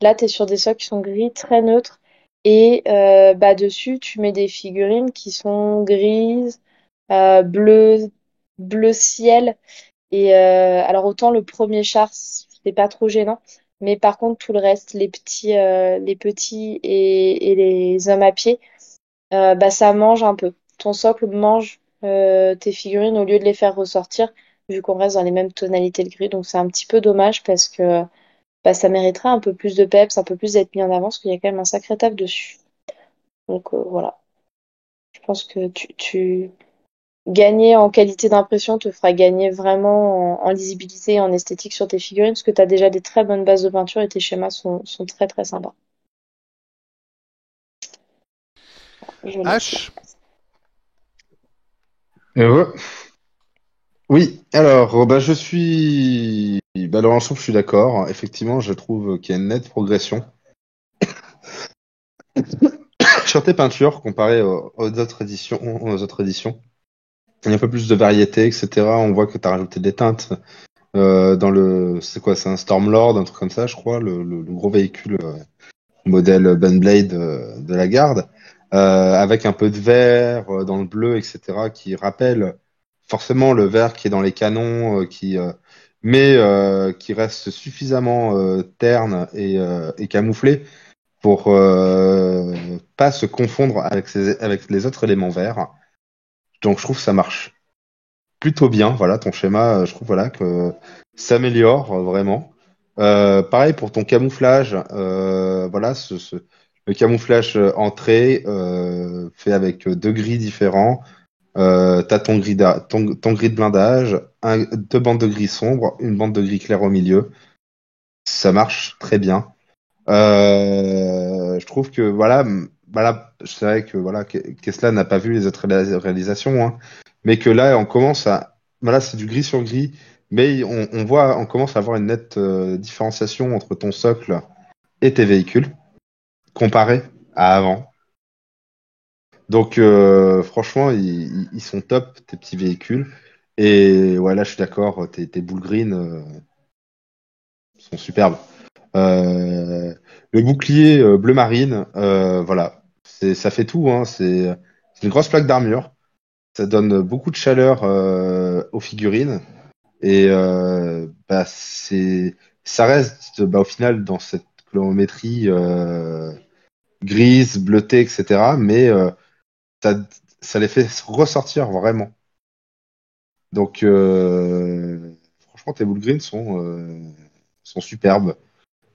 Là, tu es sur des socles qui sont gris très neutres. Et bah, dessus, tu mets des figurines qui sont grises, bleu, bleu ciel. Et alors autant le premier char, c'est pas trop gênant. Mais par contre, tout le reste, les petits et les hommes à pied, bah, ça mange un peu. Ton socle mange tes figurines au lieu de les faire ressortir, vu qu'on reste dans les mêmes tonalités de gris. Donc c'est un petit peu dommage parce que bah, ça mériterait un peu plus de peps, un peu plus d'être mis en avant, parce qu'il y a quand même un sacré taf dessus. Donc voilà, je pense que tu gagner en qualité d'impression te fera gagner vraiment en lisibilité et en esthétique sur tes figurines, parce que tu as déjà des très bonnes bases de peinture et tes schémas sont très très sympas. Je laisse là. H, Ouais. Oui, alors bah, dans l'ensemble, je suis d'accord. Effectivement, je trouve qu'il y a une nette progression sur tes peintures comparé aux autres éditions. Il y a un peu plus de variété, etc. On voit que tu as rajouté des teintes c'est quoi, c'est un Stormlord, un truc comme ça, je crois, le gros véhicule modèle Gunblade de la garde, avec un peu de vert dans le bleu, etc., qui rappelle forcément le vert qui est dans les canons, mais qui reste suffisamment terne et camouflé pour pas se confondre avec les autres éléments verts. Donc je trouve que ça marche plutôt bien. Voilà, ton schéma, je trouve voilà que s'améliore vraiment. Pareil pour ton camouflage. Voilà, le camouflage entrée fait avec deux gris différents. T'as ton gris de blindage, deux bandes de gris sombre, une bande de gris clair au milieu. Ça marche très bien. Je trouve que voilà, c'est vrai que voilà, Tesla n'a pas vu les autres réalisations, hein, mais que là, voilà, c'est du gris sur gris, mais on commence à avoir une nette différenciation entre ton socle et tes véhicules comparé à avant. Donc, franchement, ils sont top tes petits véhicules. Et voilà, je suis d'accord, tes bull green sont superbes. Euh, le bouclier bleu marine, voilà, ça fait tout, hein. C'est une grosse plaque d'armure. Ça donne beaucoup de chaleur aux figurines et bah, ça reste au final dans cette colorimétrie grise, bleutée, etc. Mais ça, ça les fait ressortir vraiment. Donc franchement, tes Bull Green sont superbes.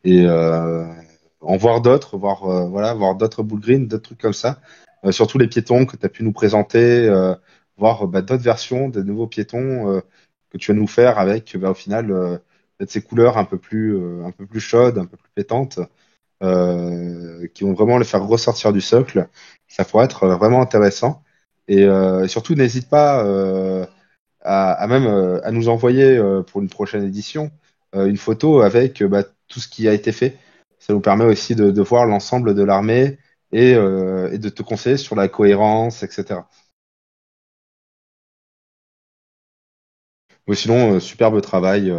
Et en voir d'autres, voir d'autres Bull Green, d'autres trucs comme ça. Surtout les piétons que tu as pu nous présenter, voir d'autres versions, de nouveaux piétons que tu vas nous faire avec au final peut-être ces couleurs un peu plus chaudes, un peu plus pétantes, qui vont vraiment les faire ressortir du socle. Ça pourrait être vraiment intéressant. Et surtout, n'hésite pas à même à nous envoyer pour une prochaine édition une photo avec tout ce qui a été fait. Ça nous permet aussi de voir l'ensemble de l'armée et de te conseiller sur la cohérence, etc. Mais sinon, superbe travail.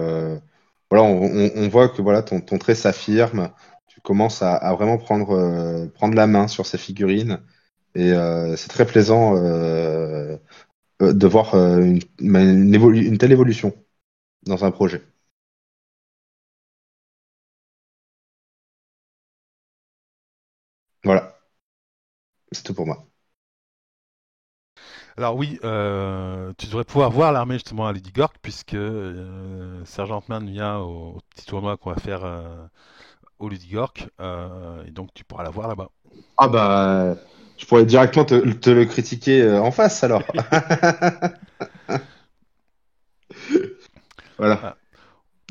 voilà, on voit que voilà, ton trait s'affirme. Tu commences à vraiment prendre la main sur ces figurines. Et c'est très plaisant de voir une telle évolution dans un projet. Voilà, c'est tout pour moi. Alors oui, tu devrais pouvoir voir l'armée justement à Lady Gork puisque Sergent Man vient au petit tournoi qu'on va faire au Lady Gork et donc tu pourras la voir là-bas. Ah bah, je pourrais directement te le critiquer en face alors. Voilà. Voilà.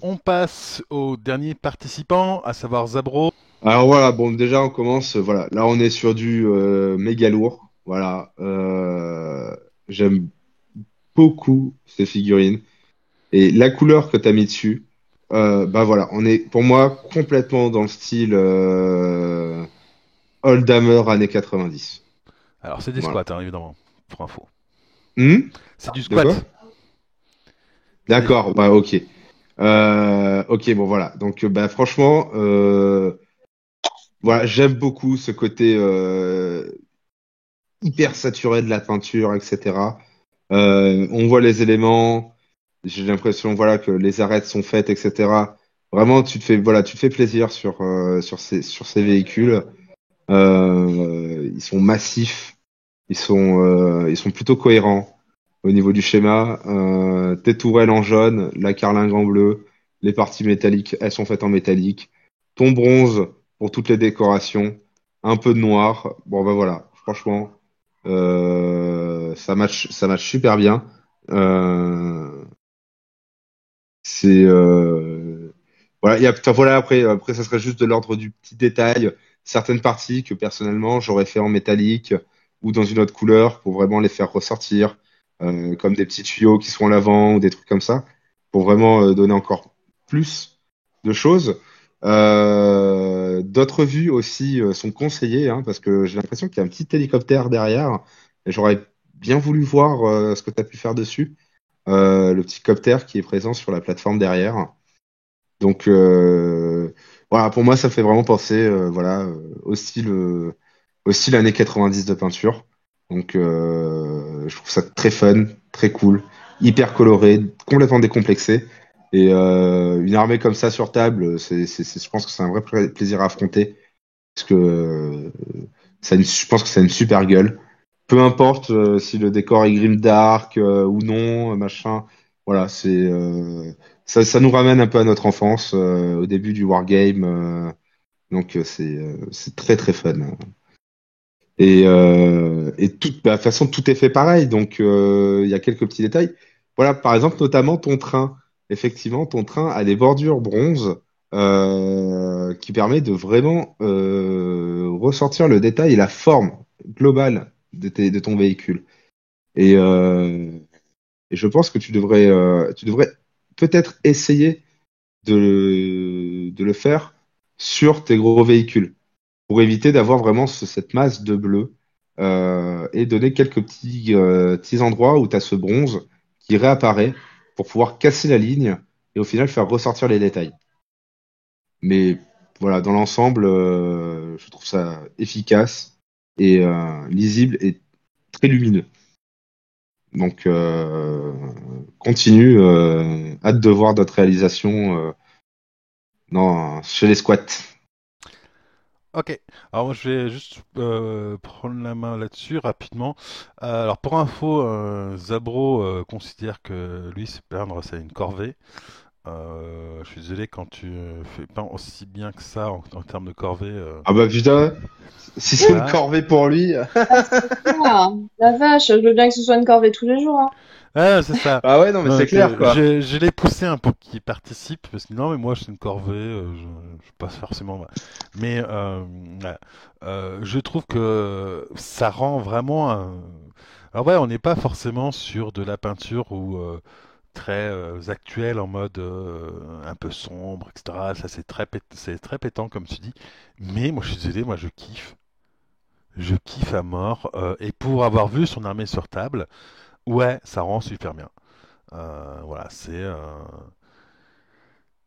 On passe au dernier participant, à savoir Zabro. Alors voilà, bon déjà on commence, voilà, là on est sur du méga lourd, voilà. J'aime beaucoup ces figurines et la couleur que t'as mis dessus, bah voilà, on est pour moi complètement dans le style Oldhammer années 90. Alors c'est des Voilà. squats hein, évidemment, pour info. Hmm. C'est du De quoi? squat. C'est D'accord, bah ok. Ok, bon voilà. Donc bah franchement, voilà, j'aime beaucoup ce côté hyper saturé de la peinture, etc. On voit les éléments. J'ai l'impression, voilà, que les arêtes sont faites, etc. Vraiment, tu te fais plaisir sur ces véhicules. Ils sont massifs, ils sont plutôt cohérents au niveau du schéma. Tes tourelles en jaune, la carlingue en bleu, les parties métalliques, elles sont faites en métallique. Ton bronze pour toutes les décorations, un peu de noir. Bon, ben voilà, franchement, ça match super bien. Euh, c'est voilà, enfin, voilà après ça serait juste de l'ordre du petit détail, certaines parties que personnellement j'aurais fait en métallique ou dans une autre couleur pour vraiment les faire ressortir, comme des petits tuyaux qui sont à l'avant ou des trucs comme ça, pour vraiment donner encore plus de choses. D'autres vues aussi sont conseillées, hein, parce que j'ai l'impression qu'il y a un petit hélicoptère derrière et j'aurais bien voulu voir ce que tu as pu faire dessus. Le petit copter qui est présent sur la plateforme derrière. Donc voilà, pour moi, ça fait vraiment penser voilà, au style années 90 de peinture. Donc je trouve ça très fun, très cool, hyper coloré, complètement décomplexé. Et une armée comme ça sur table, je pense que c'est un vrai plaisir à affronter. Parce que je pense que ça a une super gueule. Peu importe si le décor est grimdark ou non, machin. Voilà, ça nous ramène un peu à notre enfance, au début du wargame. Donc c'est très très fun. Et bah, de toute façon, tout est fait pareil. Donc il y a quelques petits détails. Voilà, par exemple, notamment ton train. Effectivement, ton train a des bordures bronze qui permet de vraiment ressortir le détail et la forme globale de ton véhicule. Et, et je pense que tu devrais peut-être essayer de le faire sur tes gros véhicules pour éviter d'avoir vraiment cette masse de bleu et donner quelques petits endroits où tu as ce bronze qui réapparaît pour pouvoir casser la ligne et au final faire ressortir les détails. Mais voilà, dans l'ensemble, je trouve ça efficace et lisible et très lumineux. Donc, continue. Hâte de voir d'autres réalisations chez les squats. Ok, alors moi je vais juste prendre la main là-dessus rapidement. Alors pour info, Zabro considère que lui se peindre c'est une corvée. Je suis désolé quand tu fais pas aussi bien que ça en termes de corvée. Ah bah putain, si c'est une Voilà. corvée pour lui. Ah, c'est clair. La vache, je veux bien que ce soit une corvée tous les jours, hein. Ah, c'est ça. Ah ouais, non, mais c'est Donc, clair, quoi. je l'ai poussé un pour qu'il participe, parce que non, mais moi, c'est une corvée, je passe forcément. Voilà. Mais voilà. Je trouve que ça rend vraiment. Alors, ouais, on n'est pas forcément sur de la peinture ou très actuelle en mode un peu sombre, etc. Ça, c'est très pétant, comme tu dis. Mais moi, je suis désolé, moi, je kiffe. Je kiffe à mort. Et pour avoir vu son armée sur table, ouais, ça rend super bien. Voilà,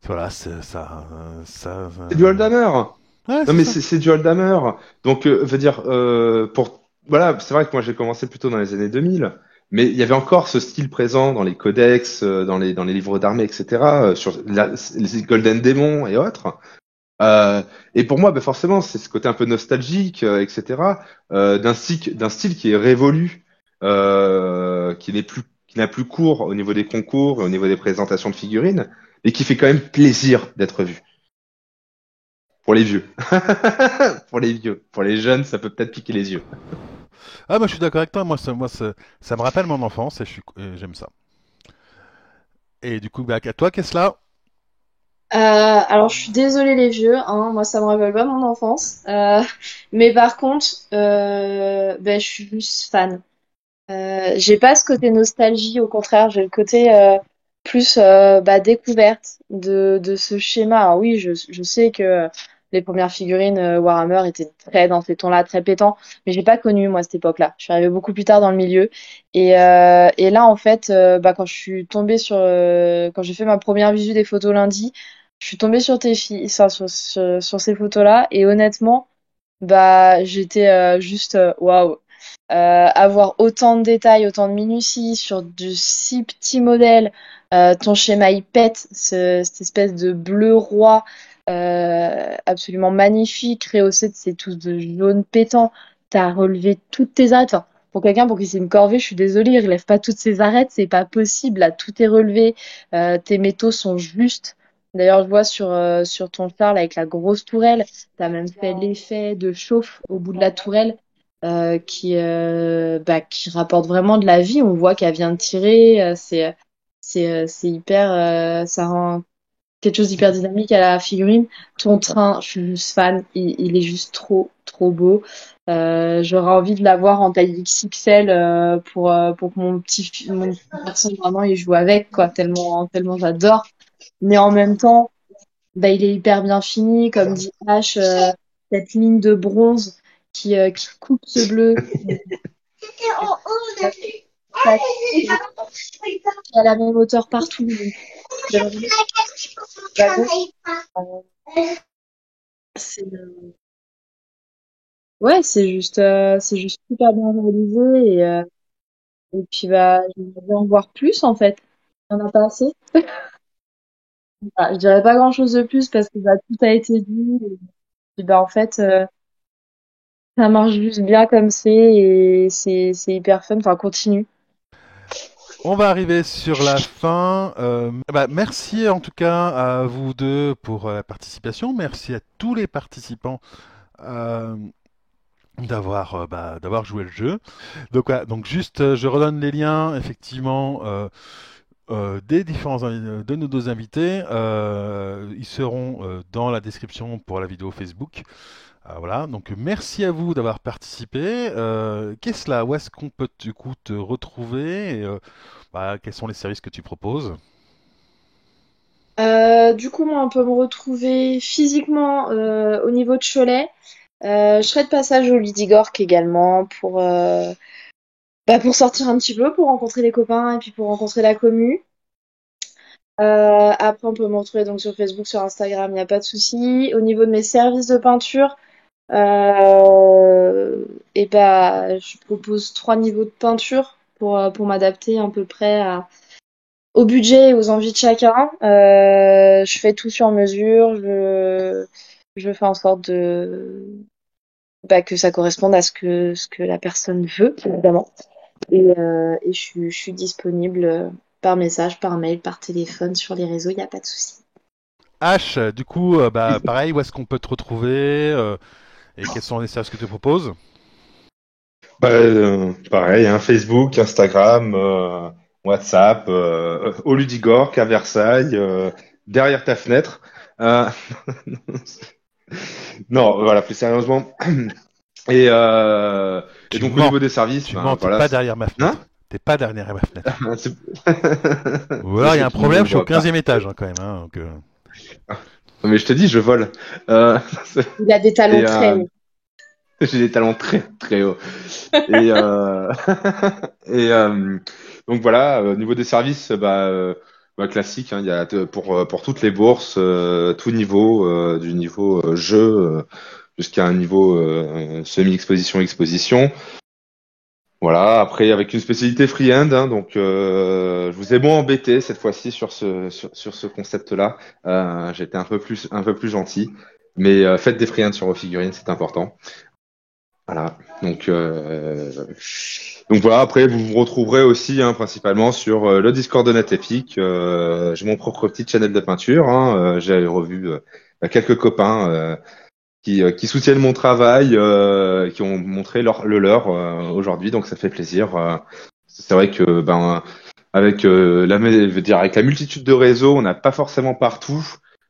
Voilà, ça. C'est du Oldhammer. Ouais, Non, c'est mais ça. c'est du Oldhammer. Donc, veut dire, voilà, c'est vrai que moi j'ai commencé plutôt dans les années 2000, mais il y avait encore ce style présent dans les codex, dans les livres d'armée, etc., les Golden Demon et autres. Euh, et pour moi, ben forcément, c'est ce côté un peu nostalgique, etc., d'un style qui est révolu, qui n'a plus cours au niveau des concours, et au niveau des présentations de figurines, et qui fait quand même plaisir d'être vu. Pour les vieux. Pour les vieux. Pour les jeunes, ça peut peut-être piquer les yeux. Ah, moi je suis d'accord avec toi. Ça me rappelle mon enfance et j'aime ça. Et du coup, bah, à toi, qu'est-ce là? Alors, je suis désolée les vieux, hein, moi ça me rappelle pas mon enfance. Mais par contre, ben, je suis juste fan. J'ai pas ce côté nostalgie, au contraire, j'ai le côté plus bah, découverte de ce schéma. Alors oui, je sais que les premières figurines Warhammer étaient très dans ces tons-là, très pétants, mais j'ai pas connu moi cette époque-là. Je suis arrivée beaucoup plus tard dans le milieu, et là en fait, bah, quand je suis tombée sur, quand j'ai fait ma première visu des photos lundi, je suis tombée sur tes filles, enfin, sur ces photos-là, et honnêtement, bah j'étais juste waouh. Avoir autant de détails, autant de minutie sur du si petit modèle, ton schéma il pète, cette espèce de bleu roi absolument magnifique, rehaussé de ces tous de jaune pétant. T'as relevé toutes tes arêtes. Enfin, pour quelqu'un pour qui c'est une corvée, je suis désolée, il relève pas toutes ses arêtes, c'est pas possible. Là, tout est relevé, tes métaux sont justes. D'ailleurs, je vois sur ton char là, avec la grosse tourelle, t'as même fait l'effet de chauffe au bout de la tourelle bah, qui rapporte vraiment de la vie. On voit qu'elle vient de tirer. C'est hyper, ça rend quelque chose d'hyper dynamique à la figurine. Ton train, je suis juste fan. Il est juste trop beau. J'aurais envie de l'avoir en taille XXL pour que mon petit garçon vraiment il joue avec quoi. Tellement j'adore. Mais en même temps, bah, il est hyper bien fini, comme dit H, cette ligne de bronze qui coupe ce bleu, tac, et qui a la même hauteur partout. Donc, c'est vraiment la gauche, c'est ouais, c'est juste super bien réalisé et puis bah j'aimerais bien en voir plus en fait. Il n'y en a pas assez. Bah, je dirais pas grand-chose de plus parce que bah, tout a été dit. Et puis bah en fait ça marche juste bien comme c'est et c'est hyper fun. Enfin continue. On va arriver sur la fin. Bah, merci en tout cas à vous deux pour la participation. Merci à tous les participants euh, d'avoir joué le jeu. Donc, voilà, donc juste, je redonne les liens effectivement des de nos deux invités. Ils seront dans la description pour la vidéo Facebook. Voilà, donc merci à vous d'avoir participé. Qu'est-ce là? Où est-ce qu'on peut du coup te retrouver quels sont les services que tu proposes? Du coup, moi, on peut me retrouver physiquement au niveau de Cholet. Je serai de passage au Lidigork également pour sortir un petit peu, pour rencontrer les copains et puis pour rencontrer la commu. Après, on peut me retrouver donc sur Facebook, sur Instagram, il n'y a pas de souci. Au niveau de mes services de peinture, et bah, je propose 3 niveaux de peinture pour m'adapter à peu près au budget et aux envies de chacun. Je fais tout sur mesure. Je fais en sorte que ça corresponde à ce que la personne veut, évidemment. Et je suis disponible par message, par mail, par téléphone, sur les réseaux, il n'y a pas de souci. H, du coup, pareil, où est-ce qu'on peut te retrouver et quels sont les services que tu proposes? Bah, pareil, hein, Facebook, Instagram, WhatsApp, au Ludigorc, à Versailles, derrière ta fenêtre. Euh, non, voilà, plus sérieusement. Et, euh, et Tu donc au mens, niveau des services, tu mens, ben t'es voilà. pas derrière ma Hein. fenêtre. T'es pas derrière ma fenêtre. C'est Ou c'est alors ce il y que a un tu ne problème, je suis au vois pas. 15e étage quand même. Hein, donc, Non, mais je te dis, je vole. Euh, Il a des talons et très hauts. j'ai des talons très très hauts. Et, et donc voilà, au niveau des services, classique, hein, il y a pour toutes les bourses, tout niveau, du niveau jeu jusqu'à un niveau semi-exposition, exposition. Voilà, après avec une spécialité free-hand, hein, donc je vous ai moins embêté cette fois-ci sur ce concept-là. J'étais un peu plus gentil, mais faites des free-hand sur vos figurines, c'est important. Voilà, donc voilà. Après vous vous retrouverez aussi hein, principalement sur le Discord de NetEpic. J'ai mon propre petit channel de peinture. Hein, j'ai revu quelques copains. Qui soutiennent mon travail, qui ont montré le leur aujourd'hui, donc ça fait plaisir. C'est vrai que avec je veux dire, avec la multitude de réseaux, on n'a pas forcément partout,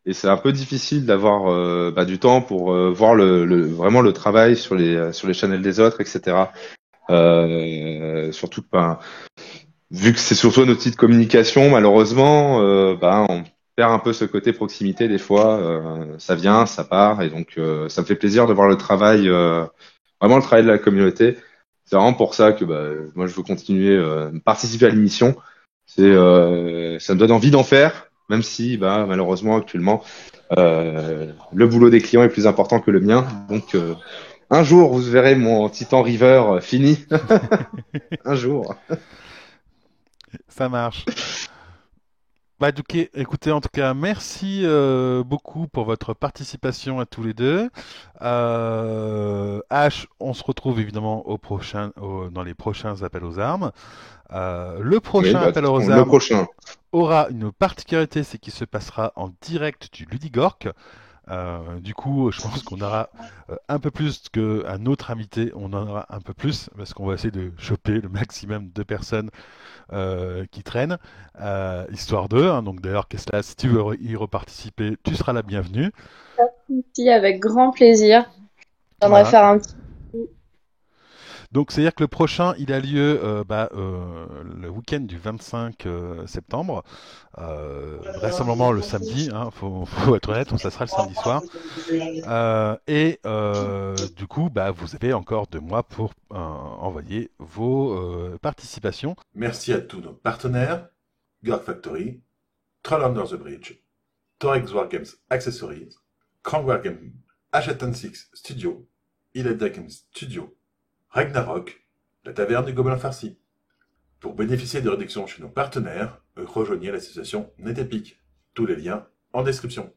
et c'est un peu difficile d'avoir du temps pour voir vraiment le travail sur les channels des autres, etc. Surtout vu que c'est surtout notre outil de communication, malheureusement, on perd un peu ce côté proximité des fois. Ça vient, ça part, et donc ça me fait plaisir de voir le travail, vraiment le travail de la communauté. C'est vraiment pour ça que moi je veux continuer participer à l'émission. Ça me donne envie d'en faire, même si malheureusement actuellement le boulot des clients est plus important que le mien. Donc un jour vous verrez mon Titan River fini. Un jour. Ça marche. Bah, écoutez, en tout cas, merci beaucoup pour votre participation à tous les deux. H, on se retrouve évidemment dans les prochains appels aux armes. Le Oui, prochain appel aux le armes prochain. aura une particularité, c'est qu'il se passera en direct du Ludigork. Du coup, je pense qu'on aura un peu plus qu'un autre invité, on en aura un peu plus, parce qu'on va essayer de choper le maximum de personnes qui traînent, histoire d'eux. Hein. Donc d'ailleurs, Kesla, si tu veux y reparticiper, tu seras la bienvenue. Si, avec grand plaisir. J'aimerais Voilà. faire un petit. Donc c'est-à-dire que le prochain, il a lieu le week-end du 25 septembre, vraisemblablement le samedi, hein, faut être honnête, ça sera le samedi soir. Du coup, vous avez encore 2 mois pour envoyer vos participations. Merci à tous nos partenaires, Gorg Factory, Troll Under the Bridge, Torex Wargames Accessories, Krang Wargame, H7 Studio, Ileda Games Studio, Ragnarok, la taverne du Gobelin Farci. Pour bénéficier de réductions chez nos partenaires, rejoignez l'association NetEpic. Tous les liens en description.